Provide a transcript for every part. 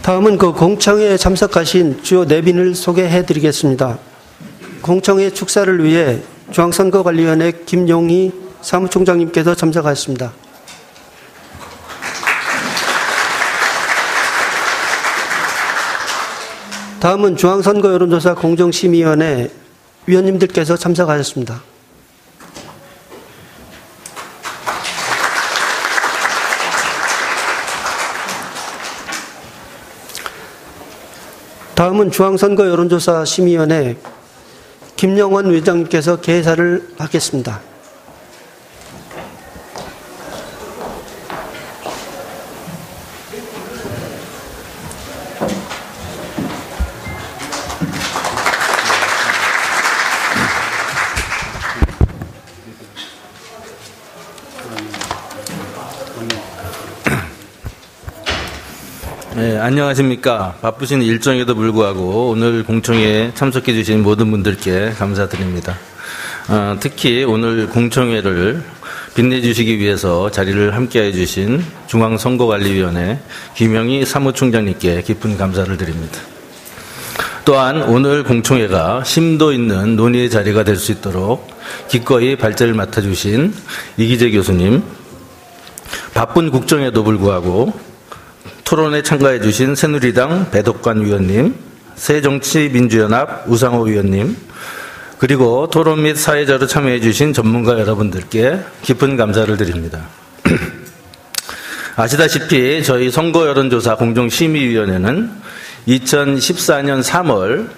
다음은 그 공청회에 참석하신 주요 내빈을 소개해 드리겠습니다. 공청회 축사를 위해 중앙선거관리위원회 김용희 사무총장님께서 참석하셨습니다. 다음은 중앙선거 여론조사 공정심의위원회 위원님들께서 참석하셨습니다. 다음은 중앙선거 여론조사 심의위원회 김영원 위원장님께서 개사를 하겠습니다. 네, 안녕하십니까. 바쁘신 일정에도 불구하고 오늘 공청회에 참석해 주신 모든 분들께 감사드립니다. 특히 오늘 공청회를 빛내주시기 위해서 자리를 함께해 주신 중앙선거관리위원회 김영희 사무총장님께 깊은 감사를 드립니다. 또한 오늘 공청회가 심도 있는 논의의 자리가 될 수 있도록 기꺼이 발제를 맡아주신 이기재 교수님, 바쁜 국정에도 불구하고 토론에 참가해 주신 새누리당 배덕관 위원님, 새정치민주연합 우상호 위원님, 그리고 토론 및 사회자로 참여해 주신 전문가 여러분들께 깊은 감사를 드립니다. 아시다시피 저희 선거여론조사 공정심의위원회는 2014년 3월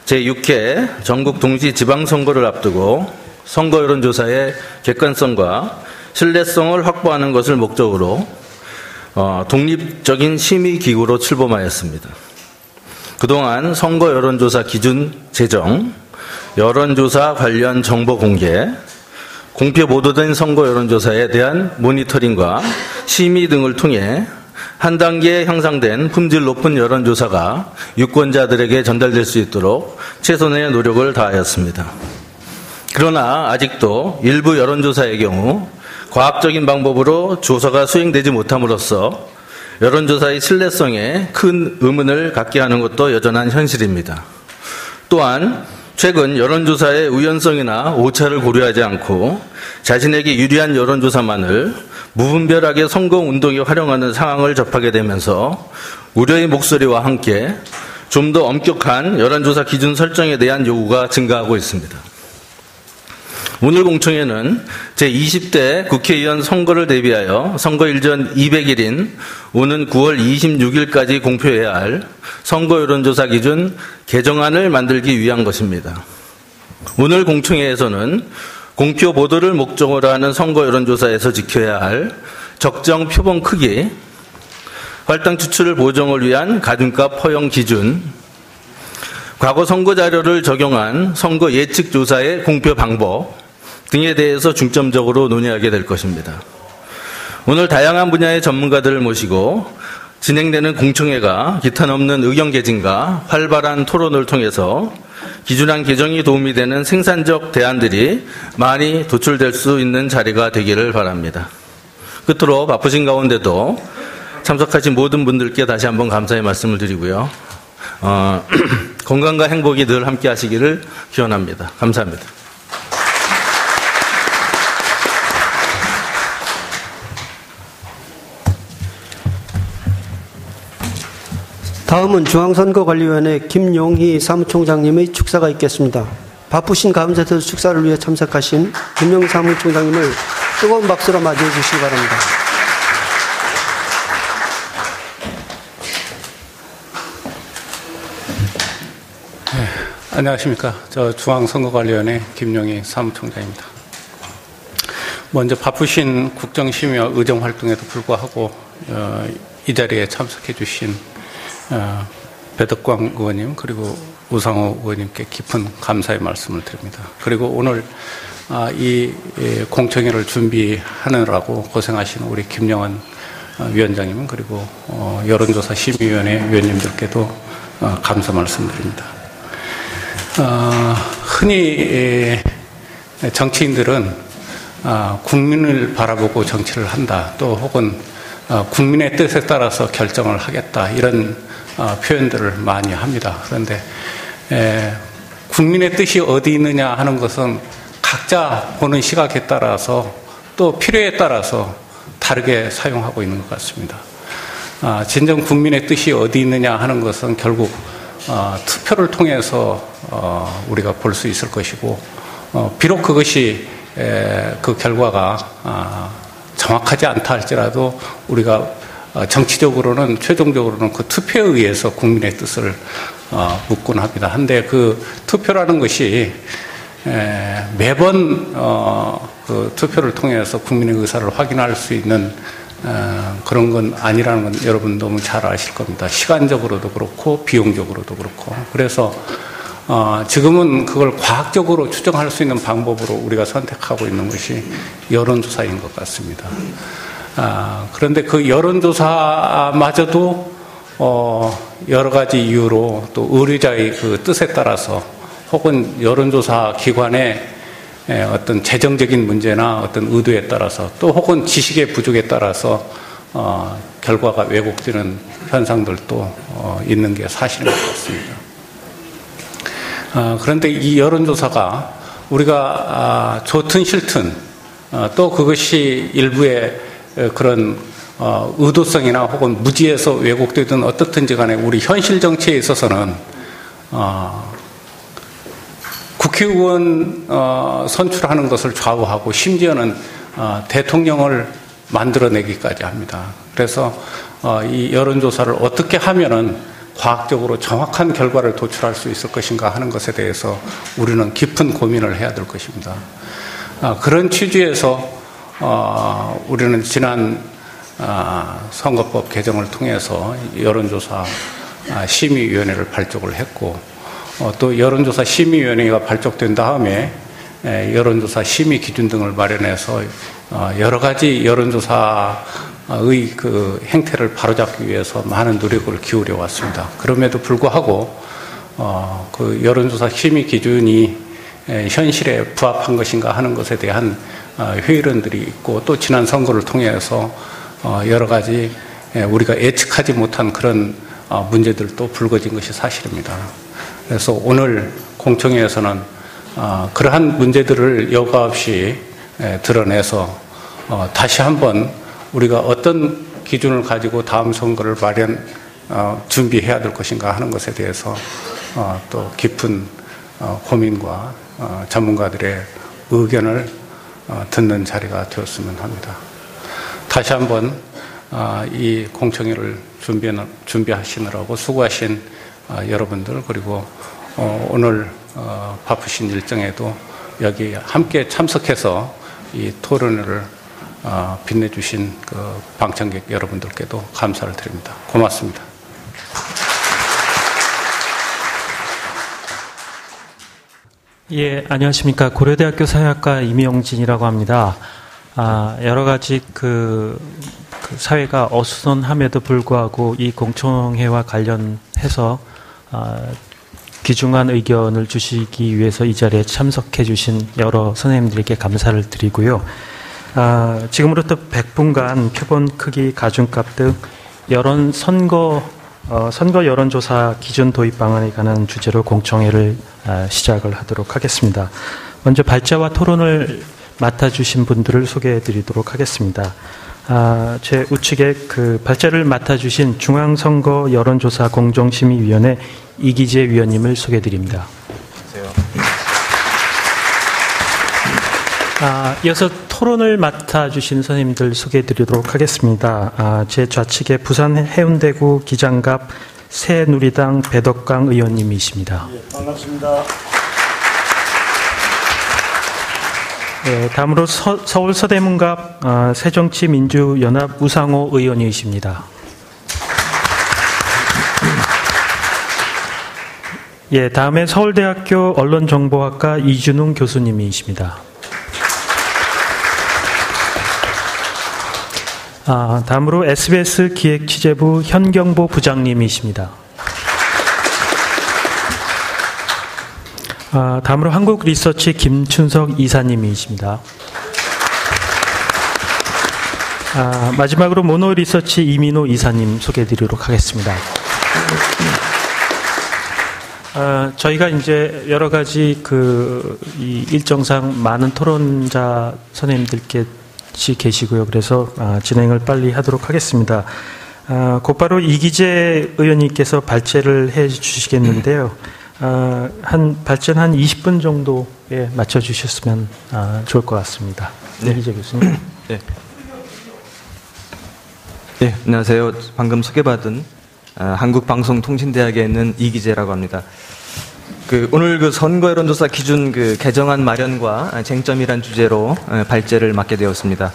제6회 전국 동시 지방선거를 앞두고 선거여론조사의 객관성과 신뢰성을 확보하는 것을 목적으로 독립적인 심의기구로 출범하였습니다. 그동안 선거 여론조사 기준 제정, 여론조사 관련 정보 공개, 공표 보도된 선거 여론조사에 대한 모니터링과 심의 등을 통해 한 단계 향상된 품질 높은 여론조사가 유권자들에게 전달될 수 있도록 최선의 노력을 다하였습니다. 그러나 아직도 일부 여론조사의 경우 과학적인 방법으로 조사가 수행되지 못함으로써 여론조사의 신뢰성에 큰 의문을 갖게 하는 것도 여전한 현실입니다. 또한 최근 여론조사의 우연성이나 오차를 고려하지 않고 자신에게 유리한 여론조사만을 무분별하게 선거운동에 활용하는 상황을 접하게 되면서 우려의 목소리와 함께 좀 더 엄격한 여론조사 기준 설정에 대한 요구가 증가하고 있습니다. 오늘 공청회는 제20대 국회의원 선거를 대비하여 선거 일전 200일인 오는 9월 26일까지 공표해야 할 선거 여론조사 기준 개정안을 만들기 위한 것입니다. 오늘 공청회에서는 공표 보도를 목적으로 하는 선거 여론조사에서 지켜야 할 적정 표본 크기, 할당 추출을 보정을 위한 가중값 허용 기준, 과거 선거 자료를 적용한 선거 예측 조사의 공표 방법 등에 대해서 중점적으로 논의하게 될 것입니다. 오늘 다양한 분야의 전문가들을 모시고 진행되는 공청회가 기탄 없는 의견 개진과 활발한 토론을 통해서 기준안 개정이 도움이 되는 생산적 대안들이 많이 도출될 수 있는 자리가 되기를 바랍니다. 끝으로 바쁘신 가운데도 참석하신 모든 분들께 다시 한번 감사의 말씀을 드리고요. 건강과 행복이 늘 함께 하시기를 기원합니다. 감사합니다. 다음은 중앙선거관리위원회 김용희 사무총장님의 축사가 있겠습니다. 바쁘신 가운데서 축사를 위해 참석하신 김용희 사무총장님을 뜨거운 박수로 맞이해 주시기 바랍니다. 네, 안녕하십니까. 저 중앙선거관리위원회 김용희 사무총장입니다. 먼저 바쁘신 국정심의와 의정활동에도 불구하고 이 자리에 참석해 주신 배덕광 의원님 그리고 우상호 의원님께 깊은 감사의 말씀을 드립니다. 그리고 오늘 이 공청회를 준비하느라고 고생하신 우리 김영원 위원장님 그리고 여론조사 심의위원회 위원님들께도 감사 말씀드립니다. 흔히 정치인들은 국민을 바라보고 정치를 한다, 또 혹은 국민의 뜻에 따라서 결정을 하겠다 이런 표현들을 많이 합니다. 그런데 국민의 뜻이 어디 있느냐 하는 것은 각자 보는 시각에 따라서 또 필요에 따라서 다르게 사용하고 있는 것 같습니다. 진정 국민의 뜻이 어디 있느냐 하는 것은 결국 투표를 통해서 우리가 볼 수 있을 것이고, 비록 그것이 그 결과가 정확하지 않다 할지라도 우리가 정치적으로는 최종적으로는 그 투표에 의해서 국민의 뜻을 묻곤 합니다. 한데 그 투표라는 것이 매번 그 투표를 통해서 국민의 의사를 확인할 수 있는 그런 건 아니라는 건 여러분 너무 잘 아실 겁니다. 시간적으로도 그렇고 비용적으로도 그렇고. 그래서 지금은 그걸 과학적으로 추정할 수 있는 방법으로 우리가 선택하고 있는 것이 여론조사인 것 같습니다. 그런데 그 여론조사마저도 여러 가지 이유로 또 의뢰자의 그 뜻에 따라서 혹은 여론조사 기관의 어떤 재정적인 문제나 어떤 의도에 따라서 또 혹은 지식의 부족에 따라서 결과가 왜곡되는 현상들도 있는 게 사실인 것 같습니다. 그런데 이 여론조사가 우리가 좋든 싫든 또 그것이 일부의 그런 의도성이나 혹은 무지에서 왜곡되든 어떻든지 간에 우리 현실 정치에 있어서는 국회의원 선출하는 것을 좌우하고 심지어는 대통령을 만들어내기까지 합니다. 그래서 이 여론조사를 어떻게 하면은 과학적으로 정확한 결과를 도출할 수 있을 것인가 하는 것에 대해서 우리는 깊은 고민을 해야 될 것입니다. 그런 취지에서 우리는 지난 선거법 개정을 통해서 여론조사 심의위원회를 발족을 했고, 또 여론조사 심의위원회가 발족된 다음에 여론조사 심의 기준 등을 마련해서 여러 가지 여론조사의 그 행태를 바로잡기 위해서 많은 노력을 기울여 왔습니다. 그럼에도 불구하고 그 여론조사 심의 기준이 현실에 부합한 것인가 하는 것에 대한 회의론들이 있고, 또 지난 선거를 통해서 여러 가지 우리가 예측하지 못한 그런 문제들도 불거진 것이 사실입니다. 그래서 오늘 공청회에서는 그러한 문제들을 여과 없이 드러내서 다시 한번 우리가 어떤 기준을 가지고 다음 선거를 준비해야 될 것인가 하는 것에 대해서 또 깊은 고민과 전문가들의 의견을 듣는 자리가 되었으면 합니다. 다시 한번 이 공청회를 준비하시느라고 수고하신 여러분들, 그리고 오늘 바쁘신 일정에도 여기 함께 참석해서 이 토론회를 빛내주신 그 방청객 여러분들께도 감사를 드립니다. 고맙습니다. 예, 안녕하십니까. 고려대학교 사회학과 임영진이라고 합니다. 여러 가지 그 사회가 어수선함에도 불구하고 이 공청회와 관련해서 귀중한 의견을 주시기 위해서 이 자리에 참석해 주신 여러 선생님들에게 감사를 드리고요. 지금으로부터 100분간 표본 크기, 가중값 등 선거 여론조사 기준 도입 방안에 관한 주제로 공청회를 시작을 하도록 하겠습니다. 먼저 발제와 토론을 맡아주신 분들을 소개해 드리도록 하겠습니다. 제 우측에 그 발제를 맡아주신 중앙선거 여론조사 공정심의위원회 이기재 위원님을 소개해 드립니다. 이어서 토론을 맡아주신 선생님들 소개해 드리도록 하겠습니다. 제 좌측에 부산 해운대구 기장갑 새누리당 배덕강 의원님이십니다. 예, 반갑습니다. 네, 다음으로 서울 서대문갑 새정치민주연합 우상호 의원이십니다. 예, 다음에 서울대학교 언론정보학과 이준웅 교수님이십니다. 다음으로 SBS 기획취재부 현경보 부장님이십니다. 다음으로 한국리서치 김춘석 이사님이십니다. 마지막으로 모노리서치 이민호 이사님 소개해드리도록 하겠습니다. 저희가 이제 여러 가지 이 일정상 많은 토론자 선생님들께서 계시고요. 그래서 진행을 빨리 하도록 하겠습니다. 곧바로 이기재 의원님께서 발제를 해 주시겠는데요. 발제는 한 20분 정도에 맞춰 주셨으면 좋을 것 같습니다. 네. 이기재 교수님. 네. 네, 안녕하세요. 방금 소개받은 한국방송통신대학에 있는 이기재라고 합니다. 오늘 선거 여론조사 기준 개정안 마련과 쟁점이란 주제로 발제를 맡게 되었습니다.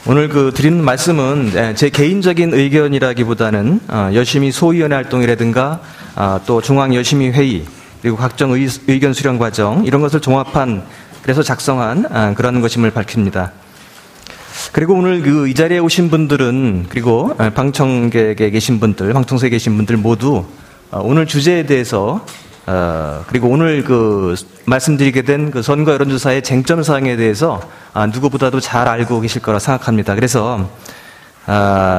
오늘 드리는 말씀은 제 개인적인 의견이라기보다는 여심위 소위원회 활동이라든가 또 중앙여심위회의 그리고 각종 의견 수렴 과정 이런 것을 종합한 그래서 작성한 그런 것임을 밝힙니다. 그리고 오늘 이 자리에 오신 분들은 그리고 방청객에 계신 분들, 방청석에 계신 분들 모두 오늘 주제에 대해서 그리고 오늘 말씀드리게 된 선거 여론조사의 쟁점 사항에 대해서 누구보다도 잘 알고 계실 거라 생각합니다. 그래서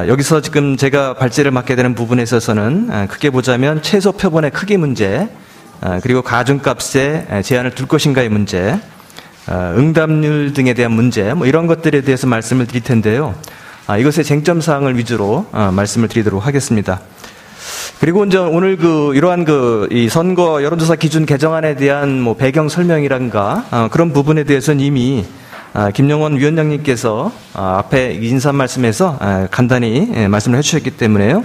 여기서 지금 제가 발제를 맡게 되는 부분에 있어서는 크게 보자면 최소 표본의 크기 문제, 그리고 가중값에 제한을 둘 것인가의 문제, 응답률 등에 대한 문제, 이런 것들에 대해서 말씀을 드릴 텐데요. 이것의 쟁점 사항을 위주로 말씀을 드리도록 하겠습니다. 그리고 이제 오늘 이러한 이 선거 여론조사 기준 개정안에 대한 배경 설명이란가 그런 부분에 대해서는 이미 김영원 위원장님께서 앞에 인사 말씀에서 간단히 말씀을 해주셨기 때문에요.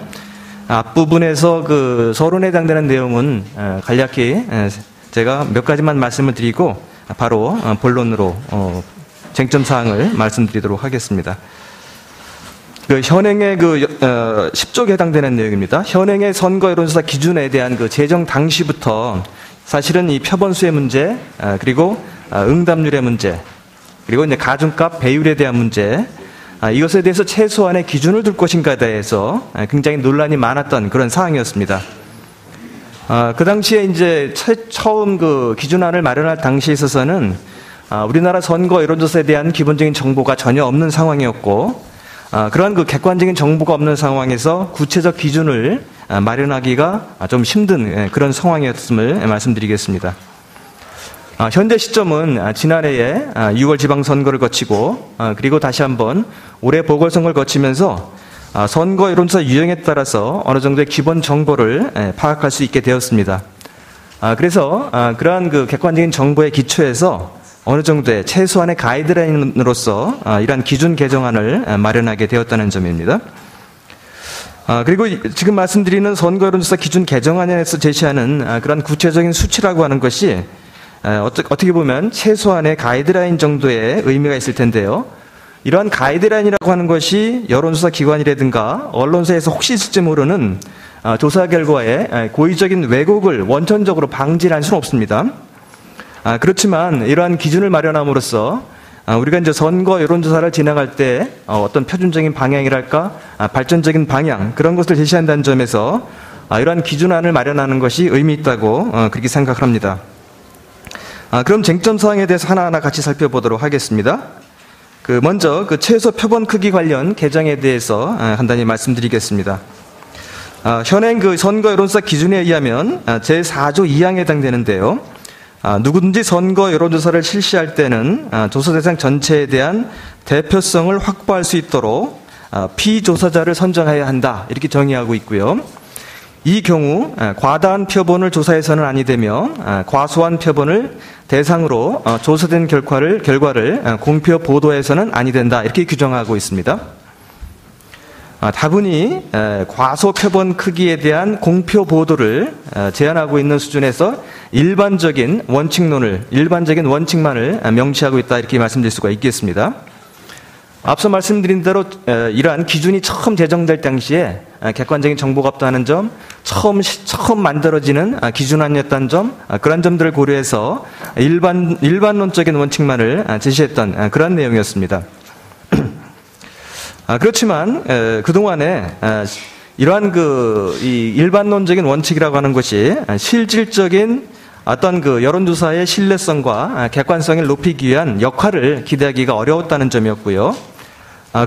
앞부분에서 서론에 해당되는 내용은 간략히 제가 몇 가지만 말씀을 드리고 바로 본론으로 쟁점 사항을 말씀드리도록 하겠습니다. 현행의 10조에 해당되는 내용입니다. 현행의 선거 여론조사 기준에 대한 제정 당시부터 사실은 이 표본수의 문제, 그리고 응답률의 문제, 그리고 이제 가중값 배율에 대한 문제, 이것에 대해서 최소한의 기준을 둘 것인가에 대해서 굉장히 논란이 많았던 그런 사항이었습니다. 그 당시에 이제 처음 기준안을 마련할 당시에 있어서는 우리나라 선거 여론조사에 대한 기본적인 정보가 전혀 없는 상황이었고, 그러한 객관적인 정보가 없는 상황에서 구체적 기준을 마련하기가 좀 힘든 그런 상황이었음을 말씀드리겠습니다. 현재 시점은 지난해에 6월 지방선거를 거치고 그리고 다시 한번 올해 보궐선거를 거치면서 선거 여론조사 유형에 따라서 어느 정도의 기본 정보를 파악할 수 있게 되었습니다. 그래서 그러한 객관적인 정보의 기초에서 어느 정도의 최소한의 가이드라인으로서 이러한 기준 개정안을 마련하게 되었다는 점입니다. 그리고 지금 말씀드리는 선거 여론조사 기준 개정안에서 제시하는 그런 구체적인 수치라고 하는 것이 어떻게 보면 최소한의 가이드라인 정도의 의미가 있을 텐데요. 이러한 가이드라인이라고 하는 것이 여론조사 기관이라든가 언론사에서 혹시 있을지 모르는 조사 결과에 고의적인 왜곡을 원천적으로 방지할 수는 없습니다. 그렇지만 이러한 기준을 마련함으로써 우리가 이제 선거 여론조사를 진행할 때 어떤 표준적인 방향이랄까 발전적인 방향 그런 것을 제시한다는 점에서 이러한 기준안을 마련하는 것이 의미 있다고 그렇게 생각을 합니다. 그럼 쟁점 사항에 대해서 하나하나 같이 살펴보도록 하겠습니다. 먼저 최소 표본 크기 관련 개정에 대해서 간단히 말씀드리겠습니다. 현행 선거 여론조사 기준에 의하면 제4조 2항에 해당되는데요. 누구든지 선거 여론조사를 실시할 때는 조사 대상 전체에 대한 대표성을 확보할 수 있도록 피조사자를 선정해야 한다 이렇게 정의하고 있고요. 이 경우 과다한 표본을 조사해서는 아니 되며 과소한 표본을 대상으로 조사된 결과를 공표 보도해서는 아니 된다 이렇게 규정하고 있습니다. 다분히 과소 표본 크기에 대한 공표 보도를 제한하고 있는 수준에서 일반적인 원칙만을 명시하고 있다 이렇게 말씀드릴 수가 있겠습니다. 앞서 말씀드린 대로 이러한 기준이 처음 제정될 당시에 객관적인 정보가 없다는 점, 처음 만들어지는 기준안이었다는 점, 그런 점들을 고려해서 일반론적인 원칙만을 제시했던 그런 내용이었습니다. 그렇지만 그동안에 이러한 이 일반론적인 원칙이라고 하는 것이 실질적인 어떤 여론조사의 신뢰성과 객관성을 높이기 위한 역할을 기대하기가 어려웠다는 점이었고요.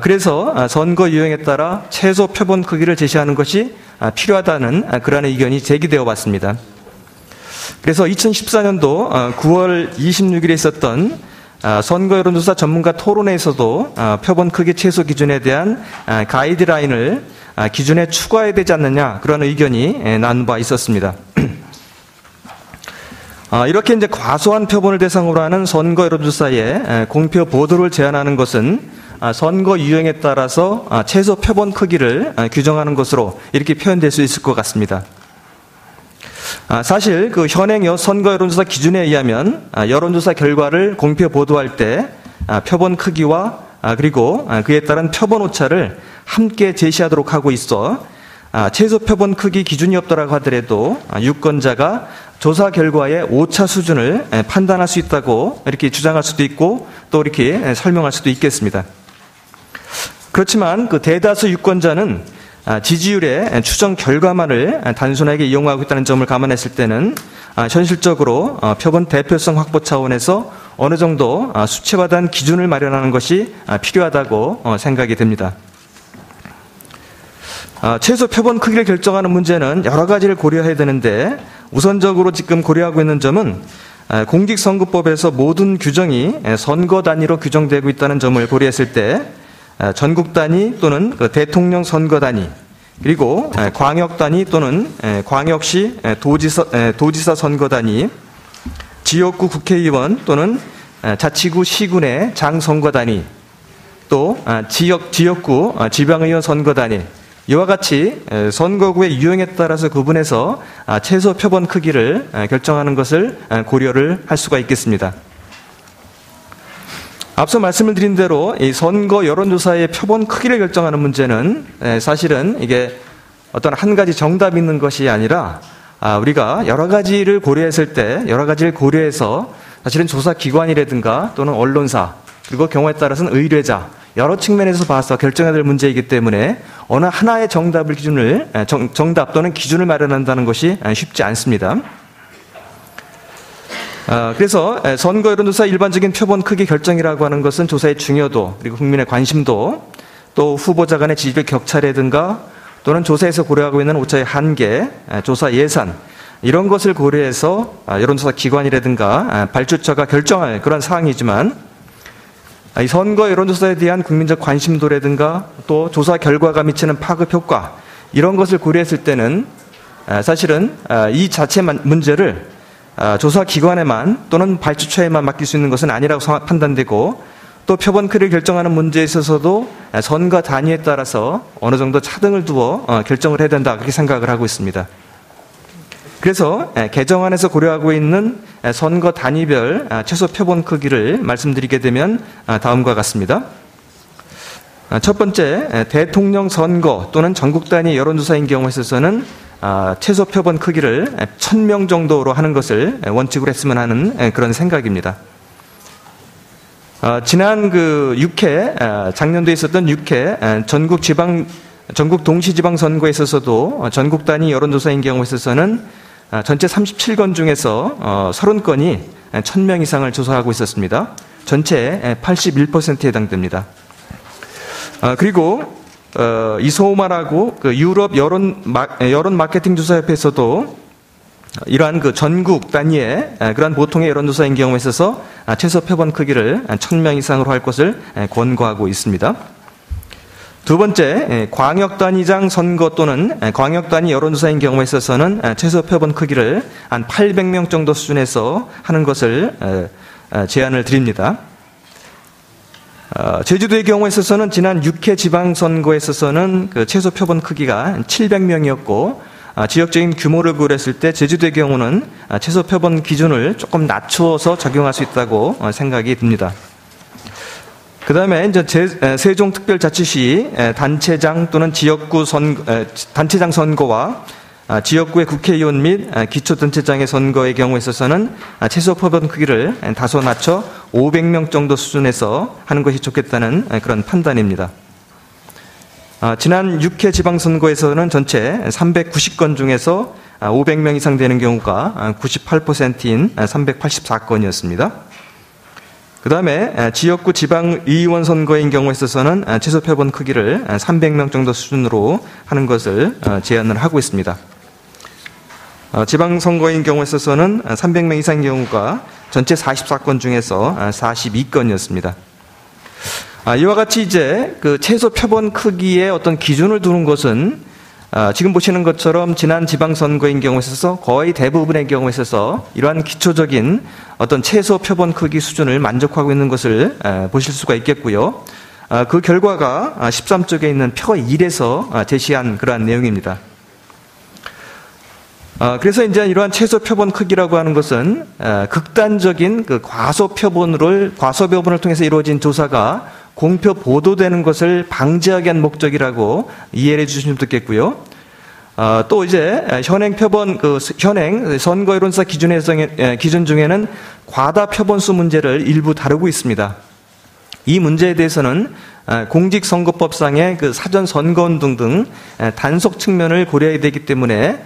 그래서 선거 유형에 따라 최소 표본 크기를 제시하는 것이 필요하다는 그러한 의견이 제기되어 왔습니다. 그래서 2014년도 9월 26일에 있었던 선거 여론조사 전문가 토론회에서도 표본 크기 최소 기준에 대한 가이드라인을 기준에 추가해야 되지 않느냐 그런 의견이 나눈 바 있었습니다. 이렇게 이제 과소한 표본을 대상으로 하는 선거 여론조사에 공표 보도를 제한하는 것은 선거 유형에 따라서 최소 표본 크기를 규정하는 것으로 이렇게 표현될 수 있을 것 같습니다. 사실 그 현행 선거 여론조사 기준에 의하면 여론조사 결과를 공표 보도할 때 표본 크기와 그리고 그에 따른 표본 오차를 함께 제시하도록 하고 있어 최소 표본 크기 기준이 없더라고 하더라도 유권자가 조사 결과의 오차 수준을 판단할 수 있다고 이렇게 주장할 수도 있고 또 이렇게 설명할 수도 있겠습니다. 그렇지만 그 대다수 유권자는 지지율의 추정 결과만을 단순하게 이용하고 있다는 점을 감안했을 때는 현실적으로 표본 대표성 확보 차원에서 어느 정도 수치화된 기준을 마련하는 것이 필요하다고 생각이 됩니다. 최소 표본 크기를 결정하는 문제는 여러 가지를 고려해야 되는데 우선적으로 지금 고려하고 있는 점은 공직선거법에서 모든 규정이 선거 단위로 규정되고 있다는 점을 고려했을 때 전국 단위 또는 대통령 선거 단위 그리고 광역 단위 또는 광역시 도지사 선거 단위 지역구 국회의원 또는 자치구 시군의 장 선거 단위 또 지역구 지방의원 선거 단위 이와 같이 선거구의 유형에 따라서 구분해서 최소 표본 크기를 결정하는 것을 고려를 할 수가 있겠습니다. 앞서 말씀을 드린 대로 이 선거 여론조사의 표본 크기를 결정하는 문제는 사실은 이게 어떤 한 가지 정답이 있는 것이 아니라 우리가 여러 가지를 고려했을 때 여러 가지를 고려해서 사실은 조사기관이라든가 또는 언론사 그리고 경우에 따라서는 의뢰자 여러 측면에서 봐서 결정해야 될 문제이기 때문에 어느 하나의 정답을 기준을 정답 또는 기준을 마련한다는 것이 쉽지 않습니다. 그래서 선거 여론조사 일반적인 표본 크기 결정이라고 하는 것은 조사의 중요도 그리고 국민의 관심도 또 후보자 간의 지지율 격차라든가 또는 조사에서 고려하고 있는 오차의 한계, 조사 예산 이런 것을 고려해서 여론조사 기관이라든가 발주처가 결정할 그런 사항이지만 이 선거 여론조사에 대한 국민적 관심도라든가 또 조사 결과가 미치는 파급 효과 이런 것을 고려했을 때는 사실은 이 자체 문제를 조사기관에만 또는 발주처에만 맡길 수 있는 것은 아니라고 판단되고 또 표본 크기를 결정하는 문제에 있어서도 선거 단위에 따라서 어느 정도 차등을 두어 결정을 해야 된다 그렇게 생각을 하고 있습니다. 그래서 개정안에서 고려하고 있는 선거 단위별 최소 표본 크기를 말씀드리게 되면 다음과 같습니다. 첫 번째, 대통령 선거 또는 전국 단위 여론조사인 경우에 있어서는 최소 표본 크기를 1000명 정도로 하는 것을 원칙으로 했으면 하는 그런 생각입니다. 지난 그 6회, 작년도에 있었던 6회 전국 동시지방선거에 있어서도 전국 단위 여론조사인 경우에 있어서는 전체 37건 중에서 30건이 1000명 이상을 조사하고 있었습니다. 전체의 81%에 해당됩니다. 그리고 이소마라고 그 유럽 여론 마케팅 조사협회에서도 이러한 그 전국 단위의 그러한 보통의 여론조사인 경우에 있어서 최소 표본 크기를 1000명 이상으로 할 것을 권고하고 있습니다. 두 번째, 광역 단위장 선거 또는 광역 단위 여론조사인 경우에 있어서는 최소 표본 크기를 한 800명 정도 수준에서 하는 것을 제안을 드립니다. 제주도의 경우에 있어서는 지난 6회 지방선거에 있어서는 그 최소 표본 크기가 700명이었고 지역적인 규모를 고려했을 때 제주도의 경우는 최소 표본 기준을 조금 낮추어서 적용할 수 있다고 생각이 듭니다. 그 다음에 이제 세종특별자치시 단체장 또는 지역구 단체장 선거와 지역구의 국회의원 및 기초단체장의 선거의 경우에 있어서는 최소 표본 크기를 다소 낮춰 500명 정도 수준에서 하는 것이 좋겠다는 그런 판단입니다. 지난 6회 지방선거에서는 전체 390건 중에서 500명 이상 되는 경우가 98%인 384건이었습니다. 그 다음에 지역구 지방의원 선거인 경우에 있어서는 최소 표본 크기를 300명 정도 수준으로 하는 것을 제안을 하고 있습니다. 지방선거인 경우에 있어서는 300명 이상의 경우가 전체 44건 중에서 42건이었습니다. 이와 같이 이제 그 최소 표본 크기의 어떤 기준을 두는 것은 지금 보시는 것처럼 지난 지방선거인 경우에 있어서 거의 대부분의 경우에 있어서 이러한 기초적인 어떤 최소 표본 크기 수준을 만족하고 있는 것을 보실 수가 있겠고요. 그 결과가 13쪽에 있는 표 1에서 제시한 그러한 내용입니다. 그래서 이제 이러한 최소 표본 크기라고 하는 것은 극단적인 그 과소 표본을 통해서 이루어진 조사가 공표 보도되는 것을 방지하기 위한 목적이라고 이해를 해주시면 좋겠고요. 또 이제 현행 선거 여론조사 기준 중에는 과다 표본수 문제를 일부 다루고 있습니다. 이 문제에 대해서는 공직선거법상의 그 사전 선거운동 등 단속 측면을 고려해야 되기 때문에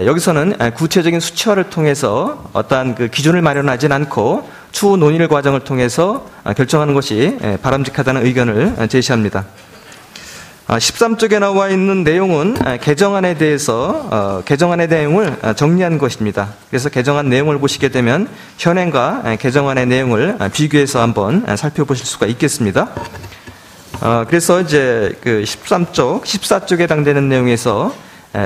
여기서는 구체적인 수치화를 통해서 어떠한 그 기준을 마련하진 않고 추후 논의 과정을 통해서 결정하는 것이 바람직하다는 의견을 제시합니다. 13쪽에 나와 있는 내용은 개정안에 대해서 개정안의 내용을 정리한 것입니다. 그래서 개정안 내용을 보시게 되면 현행과 개정안의 내용을 비교해서 한번 살펴보실 수가 있겠습니다. 그래서 이제 그 14쪽에 해당되는 내용에서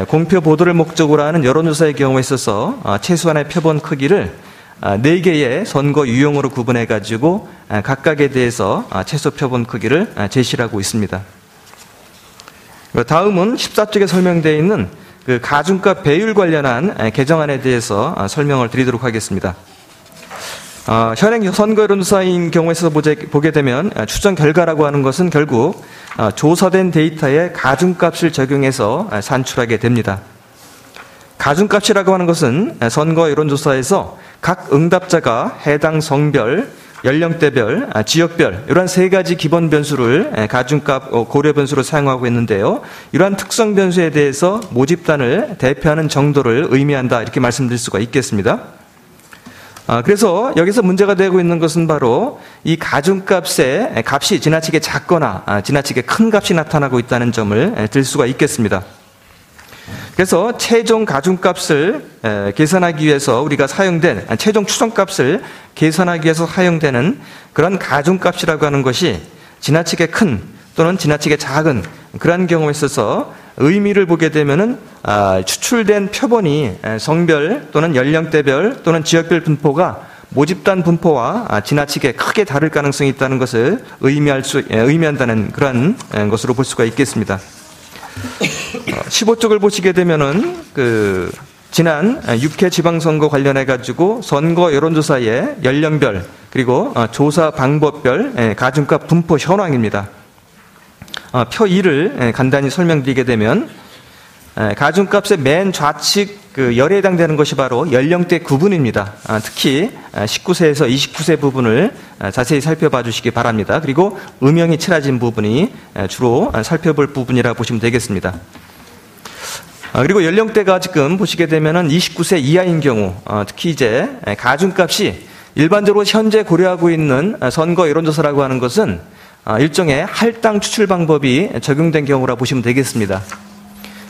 공표 보도를 목적으로 하는 여론조사의 경우에 있어서 최소한의 표본 크기를 4개의 선거 유형으로 구분해 가지고 각각에 대해서 최소 표본 크기를 제시하고 있습니다. 다음은 14쪽에 설명되어 있는 그 가중값 배율 관련한 개정안에 대해서 설명을 드리도록 하겠습니다. 현행 선거 여론조사인 경우에서 보게 되면 추정 결과라고 하는 것은 결국 조사된 데이터에 가중값을 적용해서 산출하게 됩니다. 가중값이라고 하는 것은 선거 여론조사에서 각 응답자가 해당 성별, 연령대별, 지역별 이러한 3가지 기본 변수를 가중값 고려 변수로 사용하고 있는데요. 이러한 특성 변수에 대해서 모집단을 대표하는 정도를 의미한다 이렇게 말씀드릴 수가 있겠습니다. 그래서 여기서 문제가 되고 있는 것은 바로 이 가중값의 값이 지나치게 작거나 지나치게 큰 값이 나타나고 있다는 점을 들 수가 있겠습니다. 그래서 최종 가중값을 계산하기 위해서 우리가 사용된 최종 추정값을 계산하기 위해서 사용되는 그런 가중값이라고 하는 것이 지나치게 큰 또는 지나치게 작은 그러한 경우에 있어서 의미를 보게 되면은 추출된 표본이 성별 또는 연령대별 또는 지역별 분포가 모집단 분포와 지나치게 크게 다를 가능성이 있다는 것을 의미한다는 그러한 것으로 볼 수가 있겠습니다. 15쪽을 보시게 되면은 지난 6회 지방선거 관련해 가지고 선거 여론조사의 연령별 그리고 조사 방법별 가중값 분포 현황입니다. 표 2를 간단히 설명드리게 되면 가중값의 맨 좌측 열에 해당되는 것이 바로 연령대 구분입니다. 특히 19세에서 29세 부분을 자세히 살펴봐 주시기 바랍니다. 그리고 음영이 칠해진 부분이 주로 살펴볼 부분이라 보시면 되겠습니다. 그리고 연령대가 지금 보시게 되면은 29세 이하인 경우 특히 이제 가중값이 일반적으로 현재 고려하고 있는 선거 여론조사라고 하는 것은 일종의 할당 추출 방법이 적용된 경우라 보시면 되겠습니다.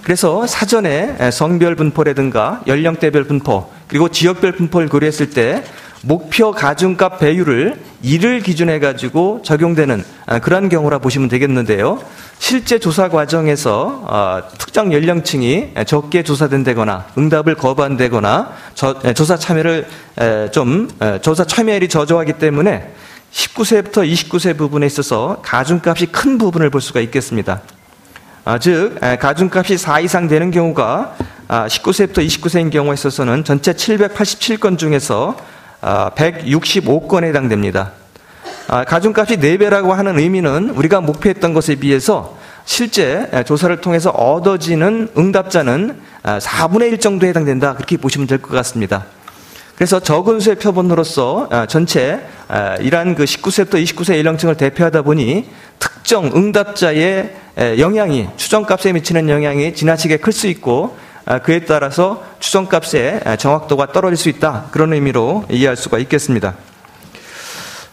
그래서 사전에 성별 분포라든가 연령대별 분포 그리고 지역별 분포를 고려했을 때 목표 가중값 배율을 1을 기준해 가지고 적용되는 그런 경우라 보시면 되겠는데요. 실제 조사 과정에서 특정 연령층이 적게 조사된다거나 응답을 거부한다거나 조사 참여율이 저조하기 때문에 19세부터 29세 부분에 있어서 가중값이 큰 부분을 볼 수가 있겠습니다. 즉 가중값이 4 이상 되는 경우가 19세부터 29세인 경우에 있어서는 전체 787건 중에서 165건에 해당됩니다. 가중값이 4배라고 하는 의미는 우리가 목표했던 것에 비해서 실제 조사를 통해서 얻어지는 응답자는 4분의 1 정도에 해당된다 그렇게 보시면 될 것 같습니다. 그래서 적은 수의 표본으로서 전체 이러한 19세부터 29세 연령층을 대표하다 보니 특정 응답자의 영향이 추정값에 미치는 영향이 지나치게 클 수 있고 그에 따라서 추정값의 정확도가 떨어질 수 있다 그런 의미로 이해할 수가 있겠습니다.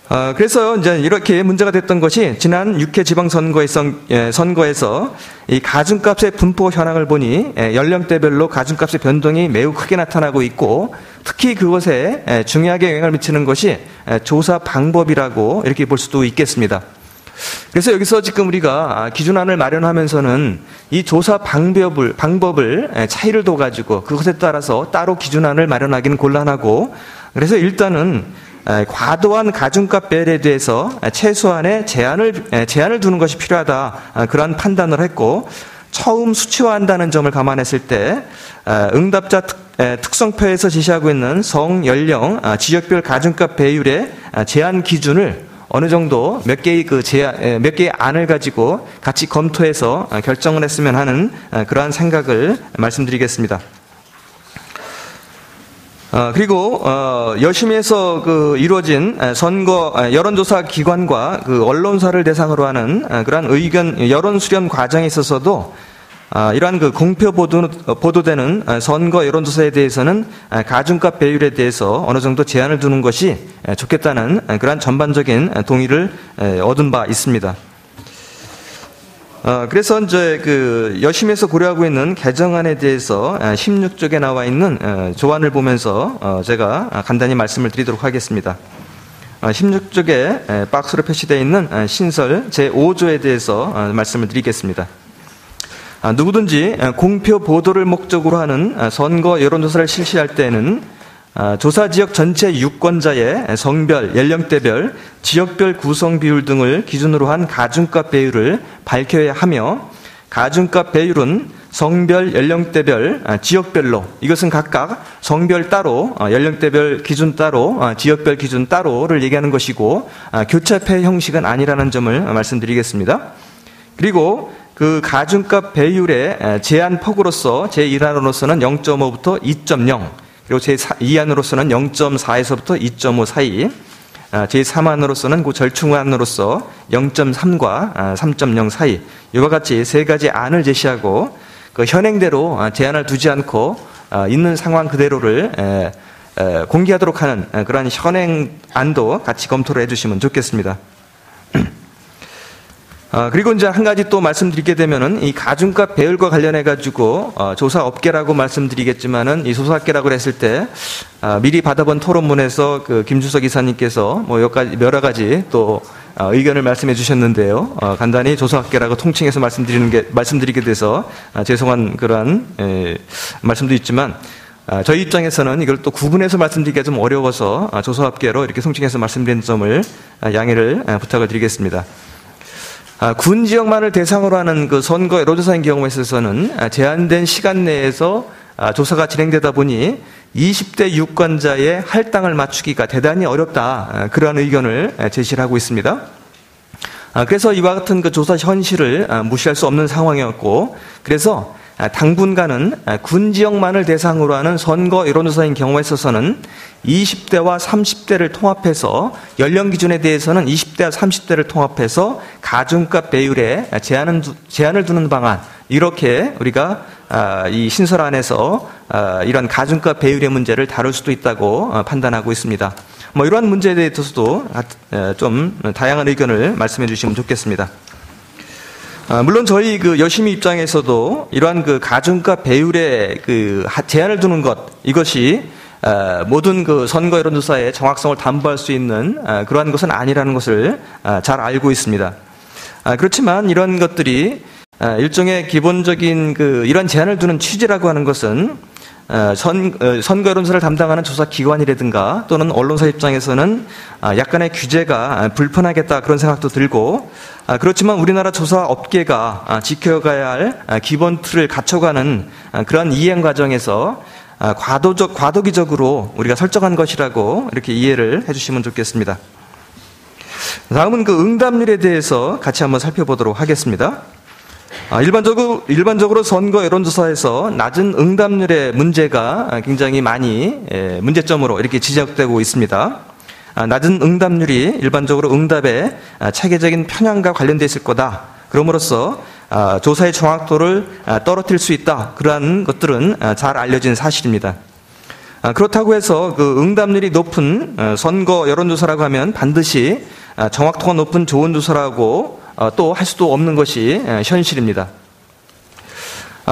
그래서 이제 이렇게 문제가 됐던 것이 지난 6회 지방선거에서 이 가중값의 분포 현황을 보니 연령대별로 가중값의 변동이 매우 크게 나타나고 있고 특히 그것에 중요하게 영향을 미치는 것이 조사 방법이라고 이렇게 볼 수도 있겠습니다. 그래서 여기서 지금 우리가 기준안을 마련하면서는 이 조사 방법을 차이를 둬가지고 그것에 따라서 따로 기준안을 마련하기는 곤란하고 그래서 일단은 과도한 가중값 배열에 대해서 최소한의 제한을 두는 것이 필요하다. 그러한 판단을 했고 처음 수치화한다는 점을 감안했을 때 응답자 특성표에서 제시하고 있는 성, 연령, 지역별 가중값 배율의 제한 기준을 어느 정도 몇 개의 안을 가지고 같이 검토해서 결정을 했으면 하는 그러한 생각을 말씀드리겠습니다. 그리고 여심에서 이루어진 선거 여론조사 기관과 언론사를 대상으로 하는 그러한 의견 여론 수렴 과정에 있어서도 이러한 공표 보도되는 선거 여론조사에 대해서는 가중값 배율에 대해서 어느 정도 제한을 두는 것이 좋겠다는 그러한 전반적인 동의를 얻은 바 있습니다. 그래서 이제 여심에서 고려하고 있는 개정안에 대해서 16쪽에 나와 있는 조안을 보면서 제가 간단히 말씀을 드리도록 하겠습니다. 16쪽에 박스로 표시되어 있는 신설 제5조에 대해서 말씀을 드리겠습니다. 누구든지 공표 보도를 목적으로 하는 선거 여론조사를 실시할 때에는 조사 지역 전체 유권자의 성별, 연령대별, 지역별 구성 비율 등을 기준으로 한 가중값 배율을 밝혀야 하며 가중값 배율은 성별, 연령대별, 지역별로 이것은 각각 성별 따로, 연령대별 기준 따로, 지역별 기준 따로를 얘기하는 것이고 교차폐 형식은 아니라는 점을 말씀드리겠습니다. 그리고 그 가중값 배율의 제한 폭으로서 제1안으로서는 0.5부터 2.0 그리고 제2안으로서는 0.4에서부터 2.5 사이, 제3안으로서는 그 절충안으로서 0.3과 3.0 사이, 이와 같이 세 가지 안을 제시하고 현행대로 제한을 두지 않고 있는 상황 그대로를 공개하도록 하는 그러한 현행안도 같이 검토를 해주시면 좋겠습니다. 그리고 이제 한 가지 또 말씀드리게 되면은 이 가중값 배열과 관련해 가지고 조사업계라고 말씀드리겠지만은 이 조사업계라고 했을 때 미리 받아본 토론문에서 김주석 이사님께서 뭐 여러 가지 또 의견을 말씀해 주셨는데요. 간단히 조사업계라고 통칭해서 말씀드리게 돼서 죄송한 그러한 말씀도 있지만 저희 입장에서는 이걸 또 구분해서 말씀드리기가 좀 어려워서 조사업계로 이렇게 통칭해서 말씀드린 점을 양해를 부탁을 드리겠습니다. 군 지역만을 대상으로 하는 선거 여론조사인 경우에 있어서는 제한된 시간 내에서 조사가 진행되다 보니 20대 유권자의 할당을 맞추기가 대단히 어렵다. 그러한 의견을 제시를 하고 있습니다. 그래서 이와 같은 조사 현실을 무시할 수 없는 상황이었고, 그래서 당분간은 군 지역만을 대상으로 하는 선거 여론조사인 경우에 있어서는 20대와 30대를 통합해서 연령 기준에 대해서는 20대와 30대를 통합해서 가중값 배율에 제한을 두는 방안, 이렇게 우리가 이 신설안에서 이런 가중값 배율의 문제를 다룰 수도 있다고 판단하고 있습니다. 뭐 이러한 문제에 대해서도 좀 다양한 의견을 말씀해 주시면 좋겠습니다. 물론 저희 여심이 입장에서도 이러한 가중값 배율에 제한을 두는 것, 이것이 모든 선거 여론조사의 정확성을 담보할 수 있는 그러한 것은 아니라는 것을 잘 알고 있습니다. 그렇지만 이런 것들이 일종의 기본적인 이런 제한을 두는 취지라고 하는 것은 선거 여론조사를 담당하는 조사기관이라든가 또는 언론사 입장에서는 약간의 규제가 불편하겠다 그런 생각도 들고, 그렇지만 우리나라 조사업계가 지켜가야 할 기본 틀을 갖춰가는 그런 이행 과정에서 과도기적으로 우리가 설정한 것이라고 이렇게 이해를 해주시면 좋겠습니다. 다음은 응답률에 대해서 같이 한번 살펴보도록 하겠습니다. 일반적으로 선거 여론조사에서 낮은 응답률의 문제가 굉장히 많이 문제점으로 이렇게 지적되고 있습니다. 낮은 응답률이 일반적으로 응답의 체계적인 편향과 관련되어 있을 거다. 그럼으로써 조사의 정확도를 떨어뜨릴 수 있다. 그러한 것들은 잘 알려진 사실입니다. 그렇다고 해서 그 응답률이 높은 선거 여론조사라고 하면 반드시 정확도가 높은 좋은 조사라고 또 할 수도 없는 것이 현실입니다.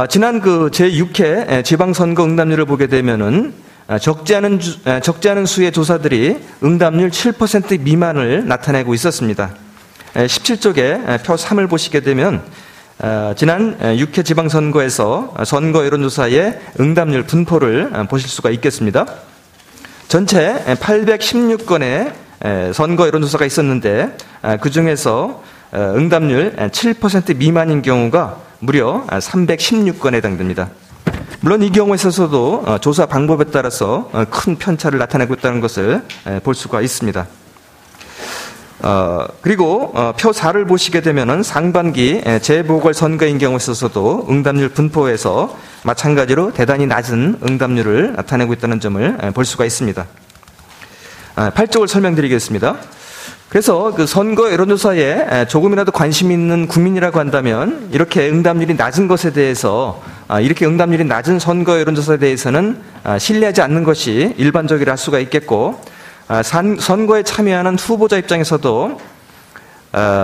지난 그 제6회 지방선거 응답률을 보게 되면은 적지 않은 수의 조사들이 응답률 7% 미만을 나타내고 있었습니다. 17쪽에 표 3을 보시게 되면 지난 6회 지방선거에서 선거 여론조사의 응답률 분포를 보실 수가 있겠습니다. 전체 816건의 선거 여론조사가 있었는데 그 중에서 응답률 7% 미만인 경우가 무려 316건에 해당됩니다. 물론 이 경우에 있어서도 조사 방법에 따라서 큰 편차를 나타내고 있다는 것을 볼 수가 있습니다. 그리고 표 4를 보시게 되면은 상반기 재보궐선거인 경우에 있어서도 응답률 분포에서 마찬가지로 대단히 낮은 응답률을 나타내고 있다는 점을 볼 수가 있습니다. 8쪽을 설명드리겠습니다. 그래서 그 선거 여론조사에 조금이라도 관심 있는 국민이라고 한다면 이렇게 응답률이 낮은 것에 대해서 이렇게 응답률이 낮은 선거 여론조사에 대해서는 신뢰하지 않는 것이 일반적이라 할 수가 있겠고, 선거에 참여하는 후보자 입장에서도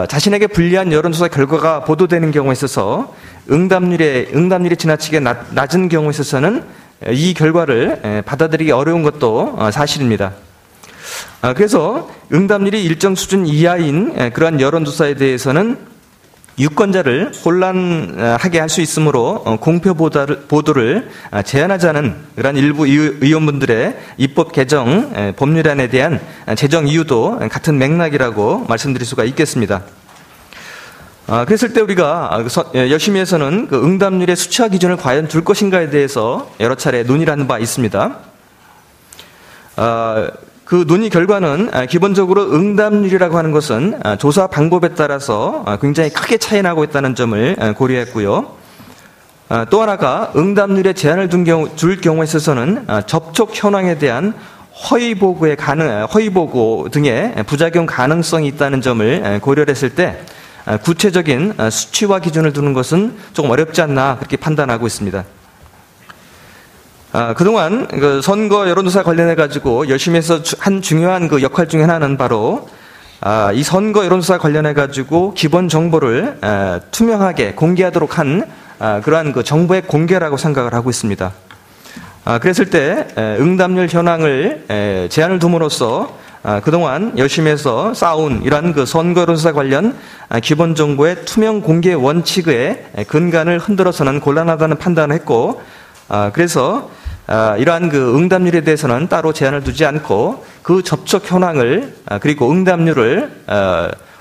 자신에게 불리한 여론조사 결과가 보도되는 경우에 있어서 응답률이 지나치게 낮은 경우에 있어서는 이 결과를 받아들이기 어려운 것도 사실입니다. 그래서 응답률이 일정 수준 이하인 그러한 여론조사에 대해서는 유권자를 혼란하게 할 수 있으므로 공표 보도를 제한하자는 그러한 일부 의원분들의 입법 개정 법률안에 대한 제정 이유도 같은 맥락이라고 말씀드릴 수가 있겠습니다. 그랬을 때 우리가 열심히 해서는 그 응답률의 수치화 기준을 과연 둘 것인가에 대해서 여러 차례 논의를 하는 바 있습니다. 그 논의 결과는 기본적으로 응답률이라고 하는 것은 조사 방법에 따라서 굉장히 크게 차이 나고 있다는 점을 고려했고요. 또 하나가 응답률에 제한을 둘 경우에 있어서는 접촉 현황에 대한 허위 보고 등의 부작용 가능성이 있다는 점을 고려했을 때 구체적인 수치화 기준을 두는 것은 조금 어렵지 않나 그렇게 판단하고 있습니다. 그동안 그 선거 여론조사 관련해 가지고 열심히 해서 한 중요한 그 역할 중에 하나는 바로 이 선거 여론조사 관련해 가지고 기본 정보를 투명하게 공개하도록 한 그러한 그 정보의 공개라고 생각을 하고 있습니다. 그랬을 때 응답률 현황을 제한을 둠으로써 그동안 열심히 해서 쌓아온 이러한 그 선거 여론조사 관련 기본 정보의 투명 공개 원칙의 근간을 흔들어서는 곤란하다는 판단을 했고, 그래서 이러한 그 응답률에 대해서는 따로 제한을 두지 않고 그 접촉 현황을 그리고 응답률을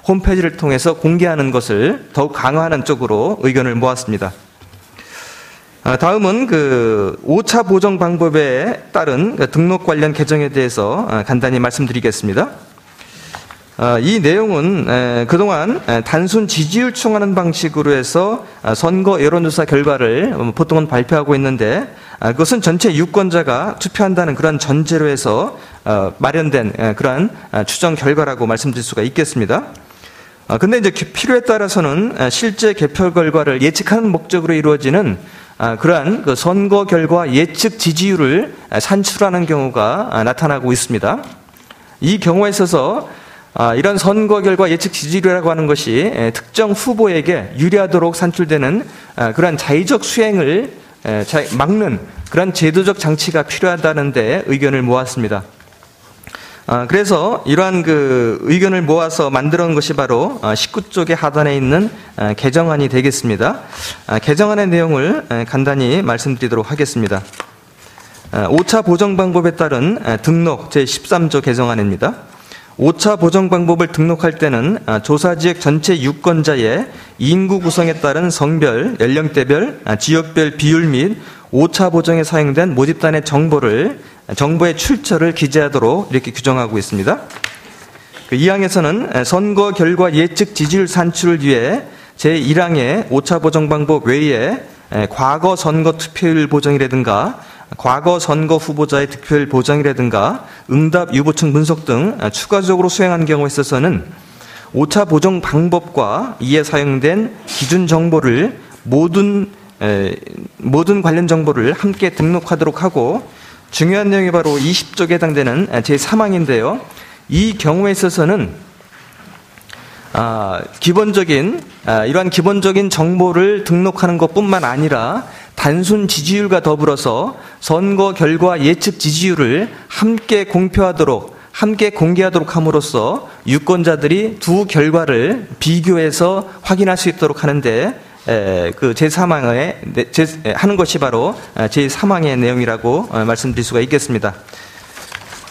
홈페이지를 통해서 공개하는 것을 더욱 강화하는 쪽으로 의견을 모았습니다. 다음은 그 5차 보정 방법에 따른 등록 관련 개정에 대해서 간단히 말씀드리겠습니다. 이 내용은 그동안 단순 지지율 추정하는 방식으로 해서 선거 여론조사 결과를 보통은 발표하고 있는데, 그것은 전체 유권자가 투표한다는 그런 전제로 해서 마련된 그러한 추정 결과라고 말씀드릴 수가 있겠습니다. 근데 이제 필요에 따라서는 실제 개표 결과를 예측하는 목적으로 이루어지는 그러한 그 선거 결과 예측 지지율을 산출하는 경우가 나타나고 있습니다. 이 경우에 있어서 이런 선거 결과 예측 지지율이라고 하는 것이 특정 후보에게 유리하도록 산출되는 그러한 자의적 수행을 막는 그런 제도적 장치가 필요하다는 데 의견을 모았습니다. 그래서 이러한 그 의견을 모아서 만들어 놓은 것이 바로 19쪽의 하단에 있는 개정안이 되겠습니다. 개정안의 내용을 간단히 말씀드리도록 하겠습니다. 5차 보정 방법에 따른 등록 제13조 개정안입니다. 5차 보정 방법을 등록할 때는 조사지역 전체 유권자의 인구 구성에 따른 성별, 연령대별, 지역별 비율 및 5차 보정에 사용된 모집단의 정보의 출처를 기재하도록 이렇게 규정하고 있습니다. 그 2항에서는 선거 결과 예측 지지율 산출을 위해 제1항의 5차 보정 방법 외에 과거 선거 투표율 보정이라든가 과거 선거 후보자의 득표율 보정이라든가 응답 유보층 분석 등 추가적으로 수행한 경우에 있어서는 5차 보정 방법과 이에 사용된 기준 정보를 모든 관련 정보를 함께 등록하도록 하고, 중요한 내용이 바로 20조에 해당되는 제3항인데요. 이 경우에 있어서는 이러한 기본적인 정보를 등록하는 것뿐만 아니라 단순 지지율과 더불어서 선거 결과 예측 지지율을 함께 공개하도록 함으로써 유권자들이 두 결과를 비교해서 확인할 수 있도록 하는데 그 제3항에 하는 것이 바로 제3항의 내용이라고 말씀드릴 수가 있겠습니다.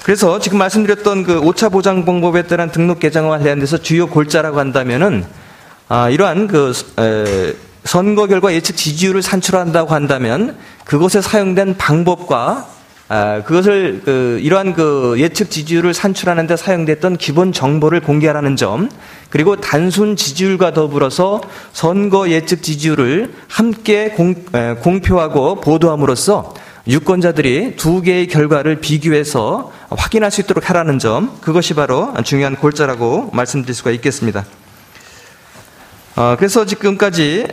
그래서 지금 말씀드렸던 그 오차 보장 방법에 따른 등록 개정과 관련돼서 주요 골자라고 한다면은 이러한 선거 결과 예측 지지율을 산출한다고 한다면 그것에 사용된 방법과 그것을 이러한 예측 지지율을 산출하는 데 사용됐던 기본 정보를 공개하라는 점, 그리고 단순 지지율과 더불어서 선거 예측 지지율을 함께 공표하고 보도함으로써 유권자들이 두 개의 결과를 비교해서 확인할 수 있도록 하라는 점, 그것이 바로 중요한 골자라고 말씀드릴 수가 있겠습니다. 그래서 지금까지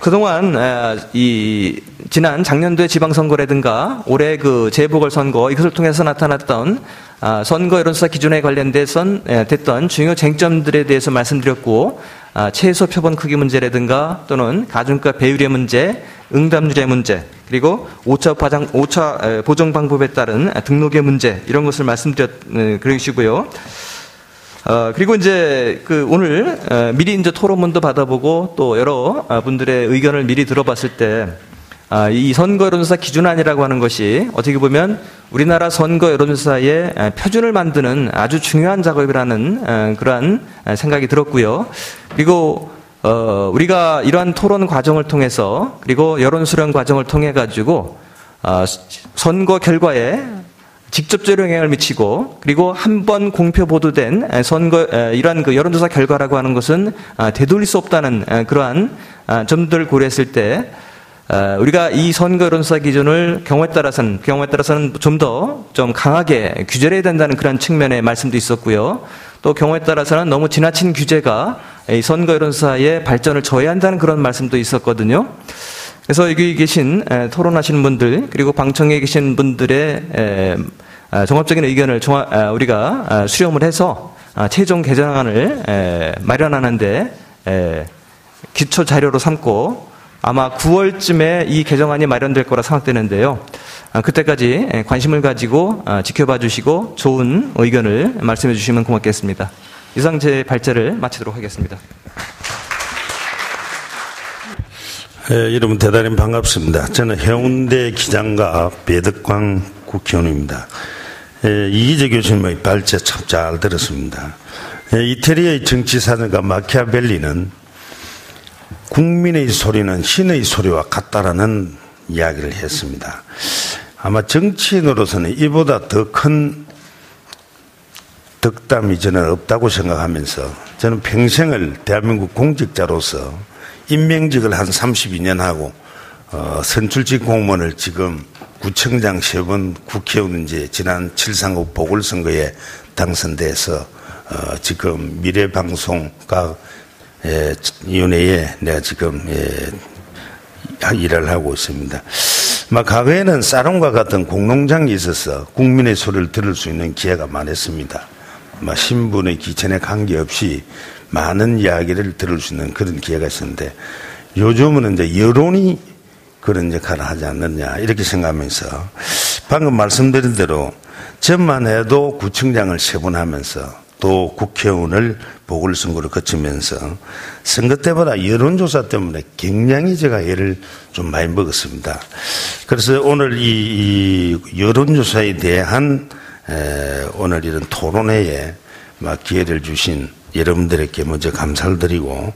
그동안 지난 작년도의 지방선거라든가 올해 그 재보궐선거, 이것을 통해서 나타났던 선거 여론조사 기준에 관련돼서 됐던 중요 쟁점들에 대해서 말씀드렸고, 최소 표본 크기 문제라든가 또는 가중값 배율의 문제, 응답률의 문제, 그리고 오차 보정 방법에 따른 등록의 문제, 이런 것을 그러시고요. 그리고 이제 오늘 미리 이제 토론문도 받아보고 또 여러 분들의 의견을 미리 들어봤을 때 이 선거 여론조사 기준안이라고 하는 것이 어떻게 보면 우리나라 선거 여론조사의 표준을 만드는 아주 중요한 작업이라는 그러한 생각이 들었고요. 그리고 우리가 이러한 토론 과정을 통해서, 그리고 여론 수렴 과정을 통해 가지고 선거 결과에 직접적으로 영향을 미치고, 그리고 한 번 공표 보도된 이러한 여론조사 결과라고 하는 것은 되돌릴 수 없다는 그러한 점들을 고려했을 때 우리가 이 선거 여론조사 기준을 경우에 따라서는 좀 더 강하게 규제를 해야 된다는 그런 측면의 말씀도 있었고요. 또 경우에 따라서는 너무 지나친 규제가 이 선거 여론조사의 발전을 저해한다는 그런 말씀도 있었거든요. 그래서 여기 계신 토론하시는 분들, 그리고 방청에 계신 분들의 종합적인 의견을 우리가 수렴을 해서 최종 개정안을 마련하는데 기초 자료로 삼고 아마 9월쯤에 이 개정안이 마련될 거라 생각되는데요. 그때까지 관심을 가지고 지켜봐 주시고 좋은 의견을 말씀해 주시면 고맙겠습니다. 이상 제 발제를 마치도록 하겠습니다. 여러분 대단히 반갑습니다. 저는 해운대 기장가 배덕광 국회의원입니다. 이기재 교수님의 발제 참 잘 들었습니다. 이태리의 정치사전가 마키아벨리는 국민의 소리는 신의 소리와 같다라는 이야기를 했습니다. 아마 정치인으로서는 이보다 더 큰 덕담이 저는 없다고 생각하면서, 저는 평생을 대한민국 공직자로서 임명직을 한 32년 하고 선출직 공무원을 지금 구청장 3번, 국회의원 이제 지난 7.3구 보궐선거에 당선돼서 지금 미래방송각 위원회에 내가 지금 일을 하고 있습니다. 과거에는 사롱과 같은 공농장이 있어서 국민의 소리를 들을 수 있는 기회가 많았습니다. 신분의 기천에 관계없이 많은 이야기를 들을 수 있는 그런 기회가 있었는데, 요즘은 이제 여론이 그런 역할을 하지 않느냐 이렇게 생각하면서, 방금 말씀드린 대로 전만 해도 구청장을 3번 하면서 또 국회의원을 보궐선거를 거치면서 선거 때보다 여론조사 때문에 굉장히 제가 애를 좀 많이 먹었습니다. 그래서 오늘 이 여론조사에 대한 오늘 이런 토론회에 기회를 주신 여러분들에게 먼저 감사를 드리고,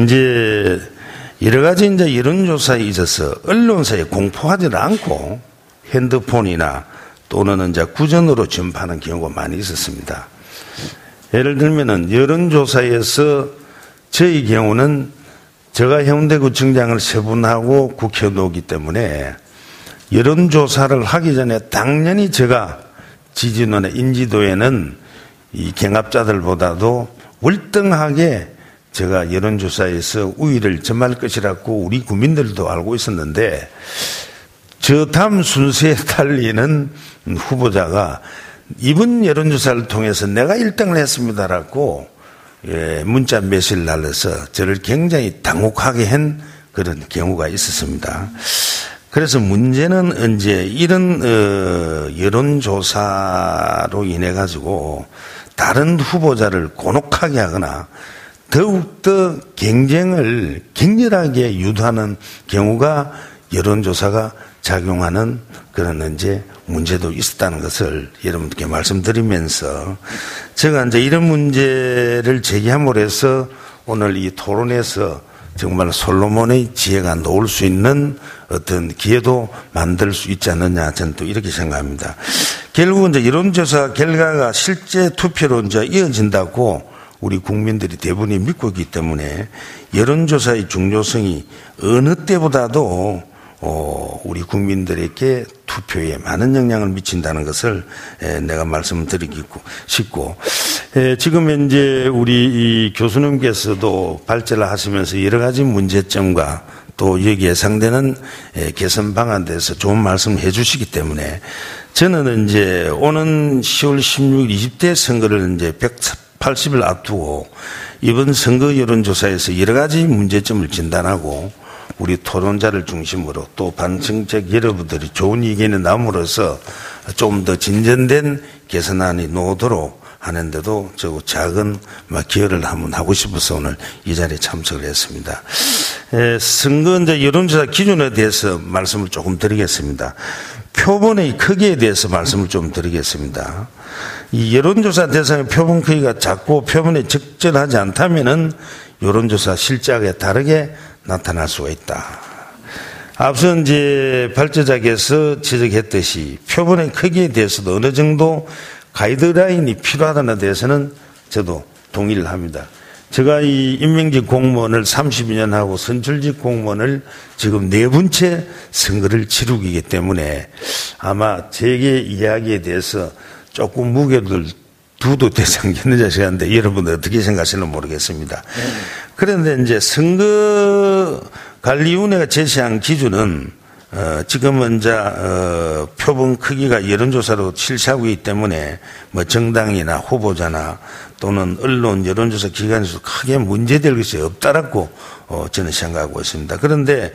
이제 여러 가지 이제 여론조사에 있어서 언론사에 공포하지 않고 핸드폰이나 또는 이제 구전으로 전파하는 경우가 많이 있었습니다. 예를 들면은 여론조사에서 저희 경우는 제가 해운대구청장을 3번 하고 국회의원도 오기 때문에 여론조사를 하기 전에 당연히 제가 지지도나 인지도에는 이 경합자들보다도 월등하게 제가 여론조사에서 우위를 점할 것이라고 우리 국민들도 알고 있었는데, 저 다음 순서에 달리는 후보자가 이번 여론조사를 통해서 내가 1등을 했습니다라고 문자 메시지를 날려서 저를 굉장히 당혹하게 한 그런 경우가 있었습니다. 그래서 문제는 이제 이런 여론조사로 인해 가지고 다른 후보자를 곤혹하게 하거나 더욱더 경쟁을 격렬하게 유도하는 경우가 여론조사가 작용하는 그런 이제 문제도 있었다는 것을 여러분께 말씀드리면서 제가 이제 이런 문제를 제기함으로 해서 오늘 이 토론에서 정말 솔로몬의 지혜가 놓을 수 있는 어떤 기회도 만들 수 있지 않느냐 저는 또 이렇게 생각합니다. 결국은 이제 여론조사 결과가 실제 투표로 이제 이어진다고 우리 국민들이 대부분이 믿고 있기 때문에 여론조사의 중요성이 어느 때보다도 우리 국민들에게 투표에 많은 영향을 미친다는 것을 내가 말씀을 드리고 싶고 지금 현재 우리 이 교수님께서도 발제를 하시면서 여러 가지 문제점과 또 여기에 예상되는 개선 방안에 대해서 좋은 말씀을 해 주시기 때문에 저는 이제 오는 10월 16일 20대 선거를 이제 180일 앞두고 이번 선거 여론조사에서 여러 가지 문제점을 진단하고 우리 토론자를 중심으로 또 반정책 여러분들이 좋은 의견이 나옴으로써 좀 더 진전된 개선안이 나오도록 하는데도 저 작은 기여를 한번 하고 싶어서 오늘 이 자리에 참석을 했습니다. 선거 이제 여론조사 기준에 대해서 말씀을 조금 드리겠습니다. 표본의 크기에 대해서 말씀을 좀 드리겠습니다. 이 여론조사 대상의 표본 크기가 작고 표본에 적절하지 않다면은 여론조사 실제하게 다르게 나타날 수가 있다. 앞서 이제 발제자께서 지적했듯이 표본의 크기에 대해서도 어느 정도 가이드라인이 필요하다는 데에서는 저도 동의를 합니다. 제가 이 임명직 공무원을 32년 하고 선출직 공무원을 지금 4번째 선거를 치르기 때문에 아마 제게 이야기에 대해서 조금 무게를 두도 되지 않겠느냐 생각하는데 여러분들 어떻게 생각하시는지 모르겠습니다. 그런데 이제 선거관리위원회가 제시한 기준은 지금은 이제 표본 크기가 여론조사로 실시하고 있기 때문에 뭐 정당이나 후보자나 또는 언론 여론조사 기관에서 크게 문제될 것이 없다라고 저는 생각하고 있습니다. 그런데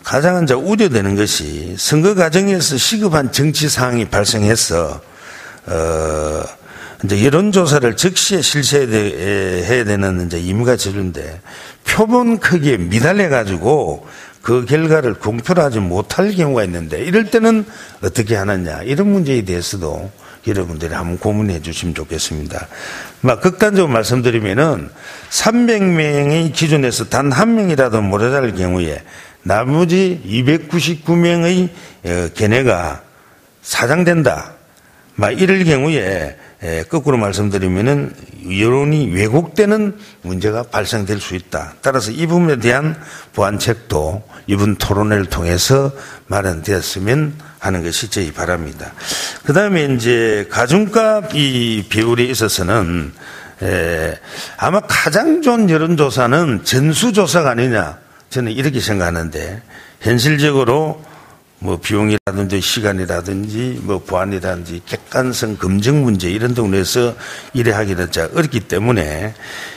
가장 이제 우려되는 것이 선거 과정에서 시급한 정치 사항이 발생해서 이제 여론조사를 즉시에 실시해야 되는 이제 의무가 저는데 표본 크기에 미달해 가지고 그 결과를 공표를 하지 못할 경우가 있는데 이럴 때는 어떻게 하느냐 이런 문제에 대해서도 여러분들이 한번 고민해 주시면 좋겠습니다. 극단적으로 말씀드리면은 300명의 기준에서 단 한 명이라도 모자랄 경우에 나머지 299명의 견해가 사장된다. 이럴 경우에 거꾸로 말씀드리면은 여론이 왜곡되는 문제가 발생될 수 있다. 따라서 이 부분에 대한 보완책도 이번 토론회를 통해서 마련되었으면 하는 것이 저희 바랍니다. 그 다음에 이제 가중값 이 비율에 있어서는 아마 가장 좋은 여론조사는 전수조사가 아니냐 저는 이렇게 생각하는데 현실적으로 뭐 비용이라든지 시간이라든지 뭐 보안이라든지 객관성 검증 문제 이런 부분에서 일에 하기는 어렵기 때문에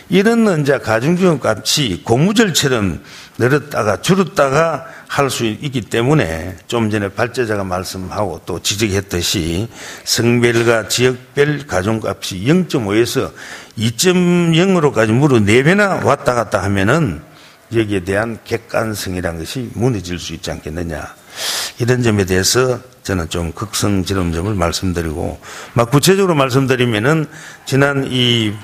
이런 이제 가중주의 값이 고무줄처럼 늘었다가 줄었다가 할 수 있기 때문에 좀 전에 발제자가 말씀하고 또 지적했듯이 성별과 지역별 가중값이 0.5에서 2.0으로까지 무려 4배나 왔다 갔다 하면은 여기에 대한 객관성이라는 것이 무너질 수 있지 않겠느냐. 이런 점에 대해서 저는 좀 극성지름점을 말씀드리고, 구체적으로 말씀드리면은 지난 이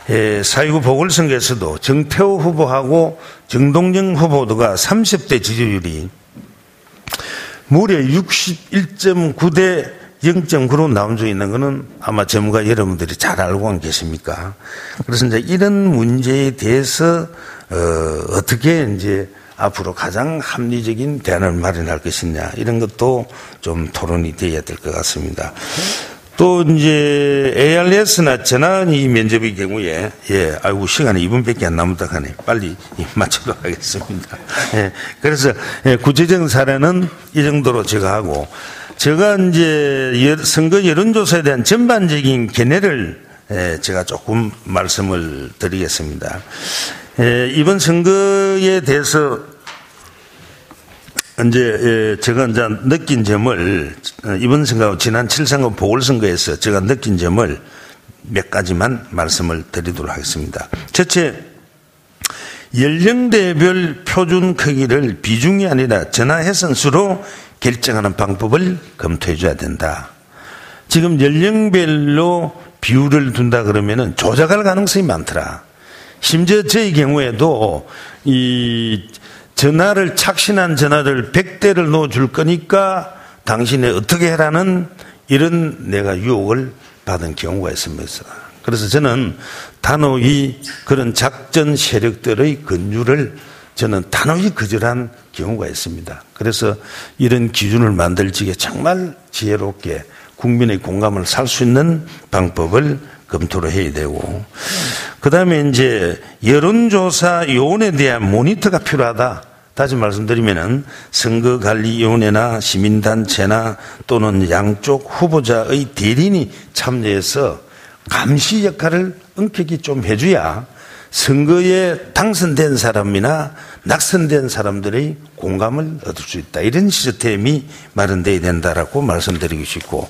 4.29 보궐선거에서도 정태호 후보하고 정동영 후보가 30대 지지율이 무려 61.9대 0.9로 나온 적이 있는 것은 아마 전문가 여러분들이 잘 알고 계십니까? 그래서 이제 이런 문제에 대해서 어떻게 이제 앞으로 가장 합리적인 대안을 마련할 것이냐 이런 것도 좀 토론이 되어야 될 것 같습니다. 또 이제 ARS나 전화은의 면접의 경우에 아이고 시간이 2분밖에 안 남았다 하네. 빨리 마치도록 하겠습니다. 그래서 구체적인 사례는 이 정도로 제가 하고 제가 이제 선거 여론조사에 대한 전반적인 견해를 제가 조금 말씀을 드리겠습니다. 이번 선거에 대해서 이제 제가 이제 느낀 점을 이번 선거하고 지난 7선거 보궐선거에서 제가 느낀 점을 몇 가지만 말씀을 드리도록 하겠습니다. 첫째, 연령대별 표준 크기를 비중이 아니라 전화해선수로 결정하는 방법을 검토해 줘야 된다. 지금 연령별로 비율을 둔다 그러면은 조작할 가능성이 많더라. 심지어 저희 경우에도 이 전화를 착신한 전화를 100대를 넣어줄 거니까 당신이 어떻게 해라는 이런 내가 유혹을 받은 경우가 있습니다. 그래서 저는 단호히 그런 작전 세력들의 근유를 저는 단호히 거절한 경우가 있습니다. 그래서 이런 기준을 만들 적에 정말 지혜롭게 국민의 공감을 살 수 있는 방법을 검토를 해야 되고, 그 다음에 이제 여론조사 요원에 대한 모니터가 필요하다. 다시 말씀드리면은 선거관리위원회나 시민단체나 또는 양쪽 후보자의 대리인이 참여해서 감시 역할을 엄격히 좀 해줘야 선거에 당선된 사람이나 낙선된 사람들의 공감을 얻을 수 있다. 이런 시스템이 마련되어야 된다라고 말씀드리고 싶고,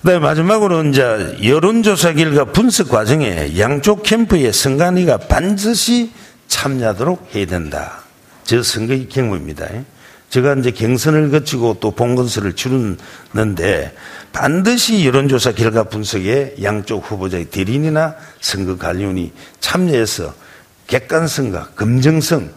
그다음에 마지막으로 이제 여론조사 결과 분석 과정에 양쪽 캠프의 선관위가 반드시 참여하도록 해야 된다. 저 선거의 경우입니다. 제가 이제 경선을 거치고 또 본건설을 치르는데 반드시 여론조사 결과 분석에 양쪽 후보자의 대리인이나 선거관리원이 참여해서 객관성과 검증성이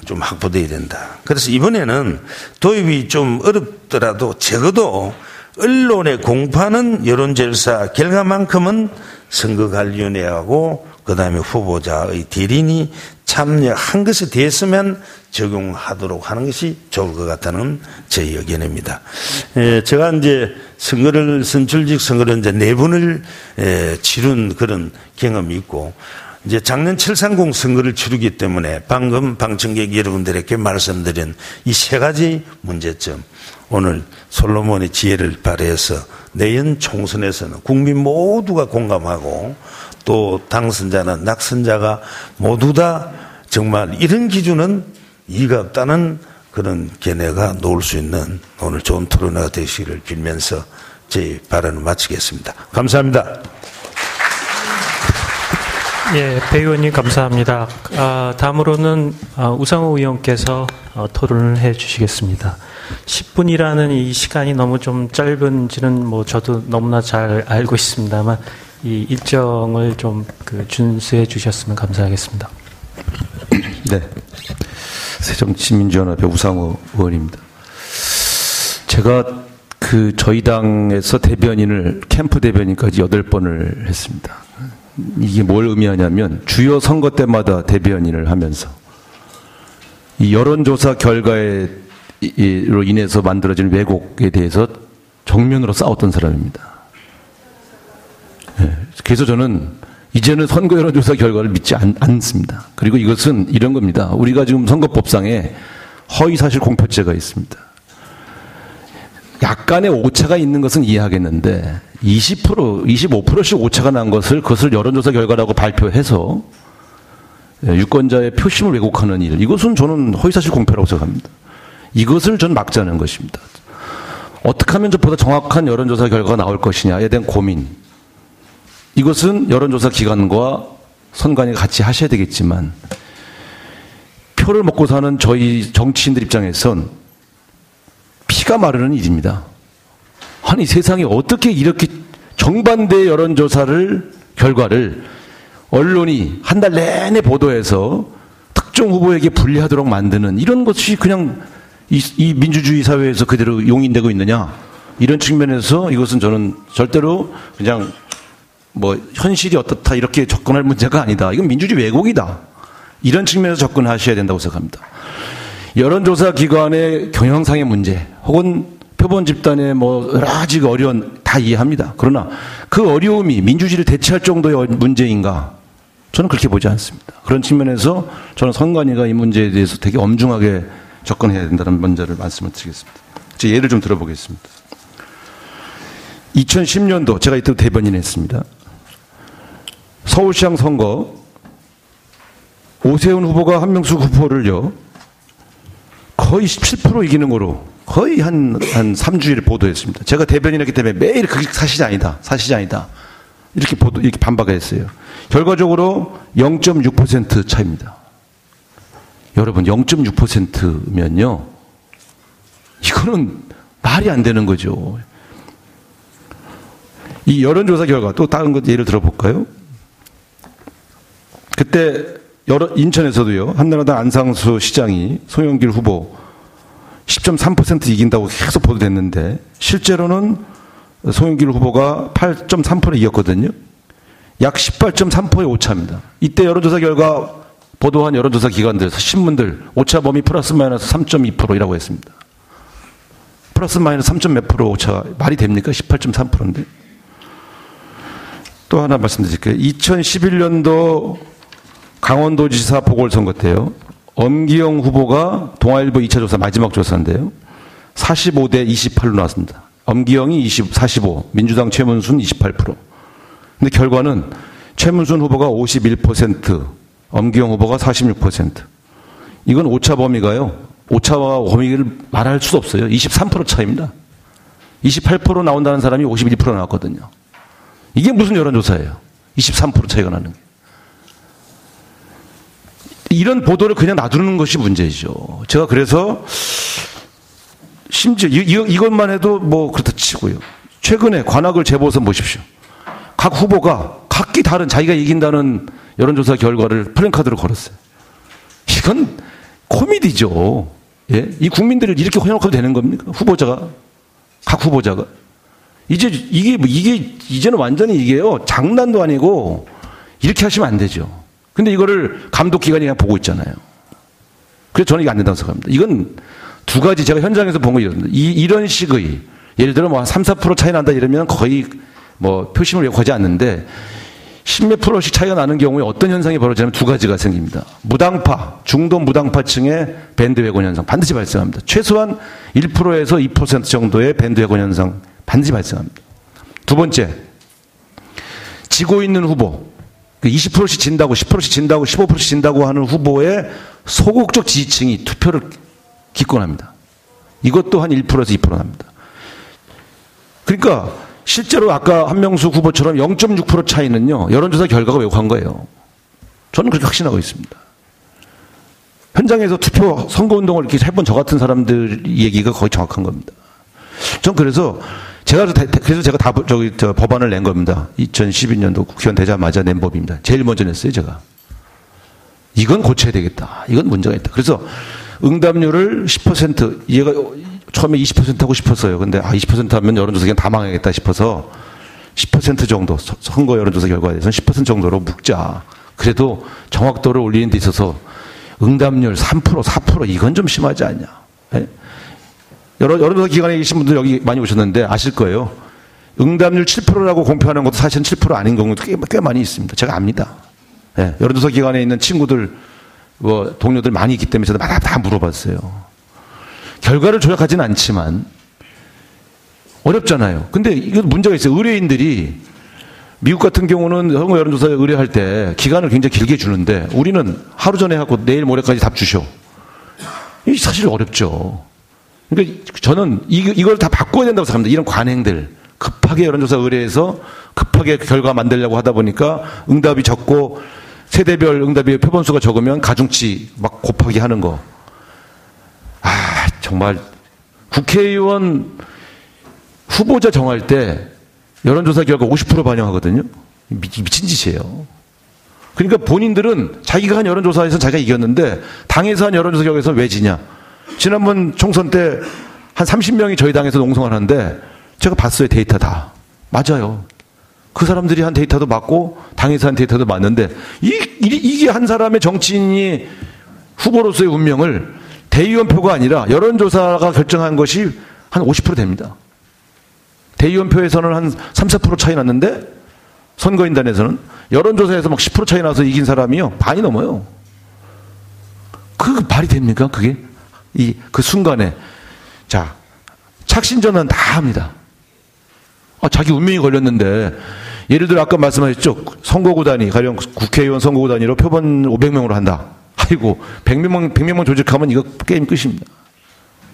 좀 확보되어야 된다. 그래서 이번에는 도입이 좀 어렵더라도 적어도 언론에 공포하는 여론조사 결과만큼은 선거관리위원회하고 그 다음에 후보자의 대리인이 참여한 것에 대해서만 적용하도록 하는 것이 좋을 것 같다는 제 의견입니다. 제가 이제 선출직 선거를 이제 4번을 치른 그런 경험이 있고, 이제 작년 730 선거를 치르기 때문에 방금 방청객 여러분들에게 말씀드린 이 3가지 문제점, 오늘 솔로몬의 지혜를 발휘해서 내년 총선에서는 국민 모두가 공감하고 또 당선자나 낙선자가 모두 다 정말 이런 기준은 이의가 없다는 그런 견해가 놓을 수 있는 오늘 좋은 토론회가 되시기를 빌면서 제 발언을 마치겠습니다. 감사합니다. 예, 배 의원님 감사합니다. 다음으로는 우상호 의원께서 토론을 해 주시겠습니다. 10분이라는 이 시간이 너무 좀 짧은지는 뭐 저도 너무나 잘 알고 있습니다만 이 일정을 좀 준수해 주셨으면 감사하겠습니다. 네. 새정치민주연합의 우상호 의원입니다. 제가 저희 당에서 대변인을 캠프 대변인까지 8번을 했습니다. 이게 뭘 의미하냐면 주요 선거 때마다 대변인을 하면서 이 여론조사 결과로 인해서 만들어진 왜곡에 대해서 정면으로 싸웠던 사람입니다. 그래서 저는 이제는 선거 여론조사 결과를 믿지 않습니다. 그리고 이것은 이런 겁니다. 우리가 지금 선거법상에 허위사실 공표죄가 있습니다. 약간의 오차가 있는 것은 이해하겠는데 20%, 25%씩 오차가 난 그것을 여론조사 결과라고 발표해서 유권자의 표심을 왜곡하는 일, 이것은 저는 허위사실 공표라고 생각합니다. 이것을 전 막자는 것입니다. 어떻게 하면 저보다 정확한 여론조사 결과가 나올 것이냐에 대한 고민, 이것은 여론조사 기관과 선관위가 같이 하셔야 되겠지만 표를 먹고 사는 저희 정치인들 입장에선 피가 마르는 일입니다. 아니 세상에 어떻게 이렇게 정반대의 여론조사를 결과를 언론이 한 달 내내 보도해서 특정 후보에게 불리하도록 만드는 이런 것이 그냥 이 민주주의 사회에서 그대로 용인되고 있느냐, 이런 측면에서 이것은 저는 절대로 그냥 뭐 현실이 어떻다 이렇게 접근할 문제가 아니다. 이건 민주주의 왜곡이다. 이런 측면에서 접근하셔야 된다고 생각합니다. 여론조사 기관의 경영상의 문제 혹은 표본 집단의 뭐 여러 가지 어려운 다 이해합니다. 그러나 그 어려움이 민주주의를 대체할 정도의 문제인가? 저는 그렇게 보지 않습니다. 그런 측면에서 저는 선관위가 이 문제에 대해서 되게 엄중하게 접근해야 된다는 문제를 말씀을 드리겠습니다. 제 예를 좀 들어보겠습니다. 2010년도 제가 이때 대변인 했습니다. 서울시장 선거 오세훈 후보가 한명숙 후보를요 거의 17% 이기는 거로 거의 한 3주일 보도했습니다. 제가 대변인했기 때문에 매일 그게 사실이 아니다. 이렇게 반박했어요. 결과적으로 0.6% 차입니다. 여러분 0.6%면요 이거는 말이 안 되는 거죠. 이 여론조사 결과 또 다른 것 예를 들어볼까요? 그때 인천에서도요 한나라당 안상수 시장이 송영길 후보 10.3% 이긴다고 계속 보도됐는데 실제로는 송영길 후보가 8.3% 이겼거든요. 약 18.3%의 오차입니다. 이때 여론조사 결과 보도한 여론조사 기관들, 신문들 오차 범위 플러스 마이너스 3.2%이라고 했습니다. 플러스 마이너스 3. 몇 프로 오차 말이 됩니까? 18.3%인데. 또 하나 말씀드릴게요. 2011년도 강원도지사 보궐선거 때요. 엄기영 후보가 동아일보 2차 조사 마지막 조사인데요. 45대 28로 나왔습니다. 엄기영이 45, 민주당 최문순 28%. 근데 결과는 최문순 후보가 51%, 엄기영 후보가 46%. 이건 오차 범위가요. 오차와 범위를 말할 수 없어요. 23% 차이입니다. 28% 나온다는 사람이 51% 나왔거든요. 이게 무슨 여론조사예요? 23% 차이가 나는 게. 이런 보도를 그냥 놔두는 것이 문제죠. 제가 그래서 심지어 이것만 해도 뭐 그렇다 치고요. 최근에 관악을 재보서 보십시오. 각 후보가 각기 다른 자기가 이긴다는 여론조사 결과를 플랜카드로 걸었어요. 이건 코미디죠. 예? 이 국민들을 이렇게 혼용해도 되는 겁니까? 각 후보자가. 이제는 완전히 이게요. 장난도 아니고 이렇게 하시면 안 되죠. 근데 이거를 감독기관이 그냥 보고 있잖아요. 그래서 저는 이게 안 된다고 생각합니다. 이건 두 가지 제가 현장에서 본 거 이런 식의 예를 들어 뭐 한 3, 4% 차이 난다 이러면 거의 뭐 표심을 요구하지 않는데 10몇 프로씩 차이가 나는 경우에 어떤 현상이 벌어지냐면 두 가지가 생깁니다. 무당파, 중도 무당파층의 밴드웨건 현상 반드시 발생합니다. 최소한 1%에서 2% 정도의 밴드웨건 현상 반드시 발생합니다. 두 번째, 지고 있는 후보, 20%씩 진다고, 10%씩 진다고, 15%씩 진다고 하는 후보의 소극적 지지층이 투표를 기권합니다. 이것도 한 1%에서 2% 납니다. 그러니까 실제로 아까 한명숙 후보처럼 0.6% 차이는요, 여론조사 결과가 왜곡한 거예요. 저는 그렇게 확신하고 있습니다. 현장에서 투표, 선거운동을 이렇게 해본 저 같은 사람들 얘기가 거의 정확한 겁니다. 전 그래서 제가 법안을 낸 겁니다. 2012년도 국회의원 되자마자 낸 법입니다. 제일 먼저 냈어요, 제가. 이건 고쳐야 되겠다. 이건 문제가 있다. 그래서 응답률을 10%, 얘가 처음에 20% 하고 싶었어요. 근데 20% 하면 여론조사 그냥 다 망하겠다 싶어서 10% 정도, 선거 여론조사 결과에 대해서는 10% 정도로 묶자. 그래도 정확도를 올리는 데 있어서 응답률 3%, 4% 이건 좀 심하지 않냐. 네? 여론조사 기관에 계신 분들 여기 많이 오셨는데 아실 거예요. 응답률 7%라고 공표하는 것도 사실은 7% 아닌 경우도 꽤 많이 있습니다. 제가 압니다. 네, 여론조사 기관에 있는 친구들, 동료들 많이 있기 때문에 저도 다 물어봤어요. 결과를 조작하지는 않지만 어렵잖아요. 근데 이거 문제가 있어요. 의뢰인들이 미국 같은 경우는 선거 여론조사 의뢰할 때 기간을 굉장히 길게 주는데 우리는 하루 전에 하고 내일 모레까지 답 주셔. 이게 사실 어렵죠. 그러니까 저는 이걸 다 바꿔야 된다고 생각합니다. 이런 관행들. 급하게 여론조사 의뢰해서 급하게 결과 만들려고 하다 보니까 응답이 적고 세대별 응답이 표본수가 적으면 가중치 막 곱하기 하는 거. 정말 국회의원 후보자 정할 때 여론조사 결과 50% 반영하거든요. 미친 짓이에요. 그러니까 본인들은 자기가 한 여론조사에서 자기가 이겼는데 당에서 한 여론조사 결과에서 왜 지냐. 지난번 총선 때 한 30명이 저희 당에서 농성을 하는데 제가 봤어요. 데이터 다. 맞아요. 그 사람들이 한 데이터도 맞고 당에서 한 데이터도 맞는데 이게 한 사람의 정치인이 후보로서의 운명을 대의원표가 아니라 여론조사가 결정한 것이 한 50% 됩니다. 대의원표에서는 한 3, 4% 차이 났는데 선거인단에서는 여론조사에서 막 10% 차이 나서 이긴 사람이요. 반이 넘어요. 그 말이 됩니까? 그게? 그 순간에. 자, 착신전환 다 합니다. 자기 운명이 걸렸는데, 예를 들어 아까 말씀하셨죠. 선거구 단위, 가령 국회의원 선거구 단위로 표본 500명으로 한다. 아이고, 100명만 조직하면 이거 게임 끝입니다.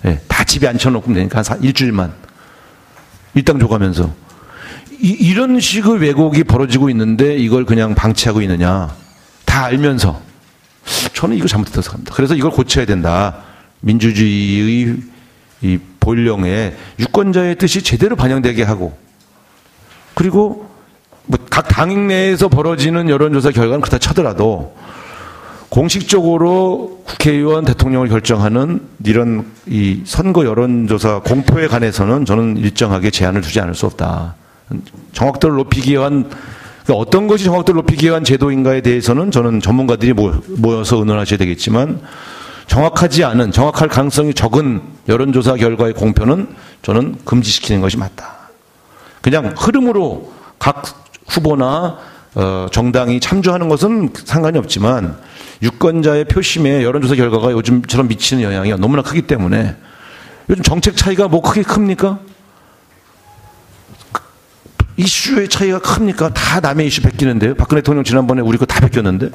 예, 다 집에 앉혀놓고 되니까 한 일주일만. 일당 줘가면서. 이런 식의 왜곡이 벌어지고 있는데 이걸 그냥 방치하고 있느냐. 다 알면서. 저는 이거 잘못했다고 생각합니다. 그래서 이걸 고쳐야 된다. 민주주의의 이 본령에 유권자의 뜻이 제대로 반영되게 하고, 그리고 뭐 각 당인 내에서 벌어지는 여론조사 결과는 그렇다 쳐더라도 공식적으로 국회의원, 대통령을 결정하는 이런 이 선거 여론조사 공표에 관해서는 저는 일정하게 제한을 두지 않을 수 없다. 정확도를 높이기 위한, 어떤 것이 정확도를 높이기 위한 제도인가에 대해서는 저는 전문가들이 모여서 의논하셔야 되겠지만, 정확하지 않은, 정확할 가능성이 적은 여론조사 결과의 공표는 저는 금지시키는 것이 맞다. 그냥 흐름으로 각 후보나 정당이 참조하는 것은 상관이 없지만, 유권자의 표심에 여론조사 결과가 요즘처럼 미치는 영향이 너무나 크기 때문에, 요즘 정책 차이가 뭐 크게 큽니까? 이슈의 차이가 큽니까? 다 남의 이슈 베끼는데요. 박근혜 대통령 지난번에 우리 거 다 베꼈는데,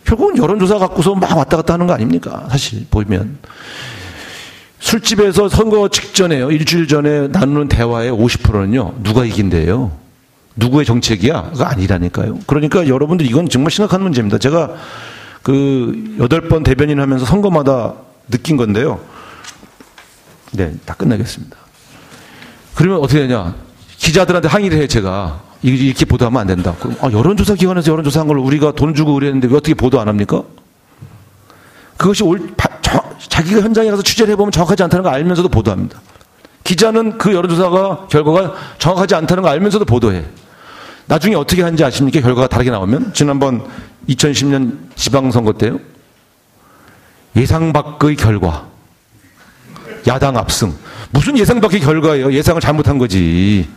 결국은 여론조사 갖고서 막 왔다 갔다 하는 거 아닙니까? 사실 보면. 술집에서 선거 직전에요. 일주일 전에 나누는 대화의 50%는요. 누가 이긴대요? 누구의 정책이야? 그거 아니라니까요. 그러니까 여러분들 이건 정말 심각한 문제입니다. 제가 그 8번 대변인 하면서 선거마다 느낀 건데요. 네, 다 끝나겠습니다. 그러면 어떻게 되냐? 기자들한테 항의를 해, 제가. 이렇게 보도하면 안 된다. 여론조사 기관에서 여론조사한 걸 우리가 돈 주고 의뢰했는데 왜 어떻게 보도 안 합니까? 그것이 자기가 현장에 가서 취재를 해보면 정확하지 않다는 걸 알면서도 보도합니다. 기자는 그 여론조사가 결과가 정확하지 않다는 걸 알면서도 보도해. 나중에 어떻게 하는지 아십니까? 결과가 다르게 나오면. 지난번 2010년 지방선거 때요. 예상 밖의 결과. 야당 압승. 무슨 예상 밖의 결과예요? 예상을 잘못한 거지.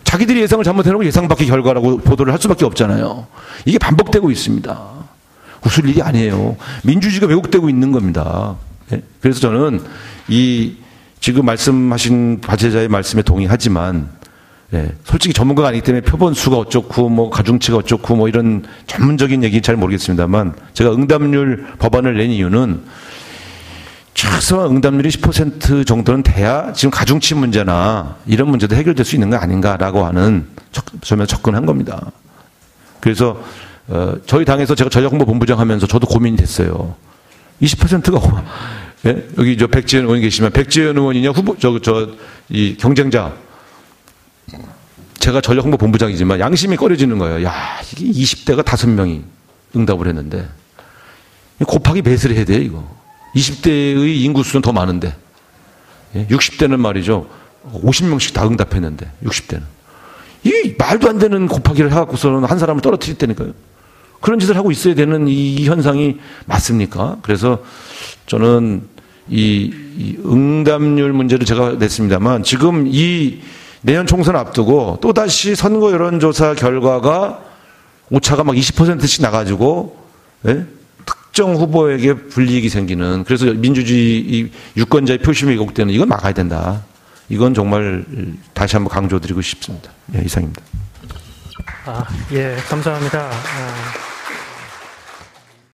자기들이 예상을 잘못해놓고 예상 밖의 결과라고 보도를 할 수밖에 없잖아요. 이게 반복되고 있습니다. 웃을 일이 아니에요. 민주주의가 왜곡되고 있는 겁니다. 네? 그래서 저는 지금 말씀하신 발제자의 말씀에 동의하지만, 네, 솔직히 전문가가 아니기 때문에 표본수가 어쩌고 뭐 가중치가 어쩌고 뭐 이런 전문적인 얘기는 잘 모르겠습니다만, 제가 응답률 법안을 낸 이유는 최소한 응답률이 10% 정도는 돼야 지금 가중치 문제나 이런 문제도 해결될 수 있는 거 아닌가라고 하는 점에서 접근한 겁니다. 그래서 저희 당에서 제가 전략홍보본부장 하면서 저도 고민이 됐어요. 20%가 예? 여기 백지연 의원 계시면 백지연 의원이냐 이 경쟁자, 제가 전략홍보본부장이지만 양심이 꺼려지는 거예요. 야, 이게 20대가 5명이 응답을 했는데 곱하기 몇을 해야 돼 이거. 20대의 인구수는 더 많은데, 60대는 말이죠. 50명씩 다 응답했는데, 60대는. 이 말도 안 되는 곱하기를 해갖고서는 한 사람을 떨어뜨렸다니까요. 그런 짓을 하고 있어야 되는 이 현상이 맞습니까? 그래서 저는 이 응답률 문제를 제가 냈습니다만, 지금 이 내년 총선 앞두고 또다시 선거 여론조사 결과가 오차가 막 20%씩 나가지고, 예? 특정 후보에게 불이익이 생기는, 그래서 민주주의 유권자의 표심이 왜곡되는, 이건 막아야 된다. 이건 정말 다시 한번 강조드리고 싶습니다. 예, 이상입니다. 예, 감사합니다.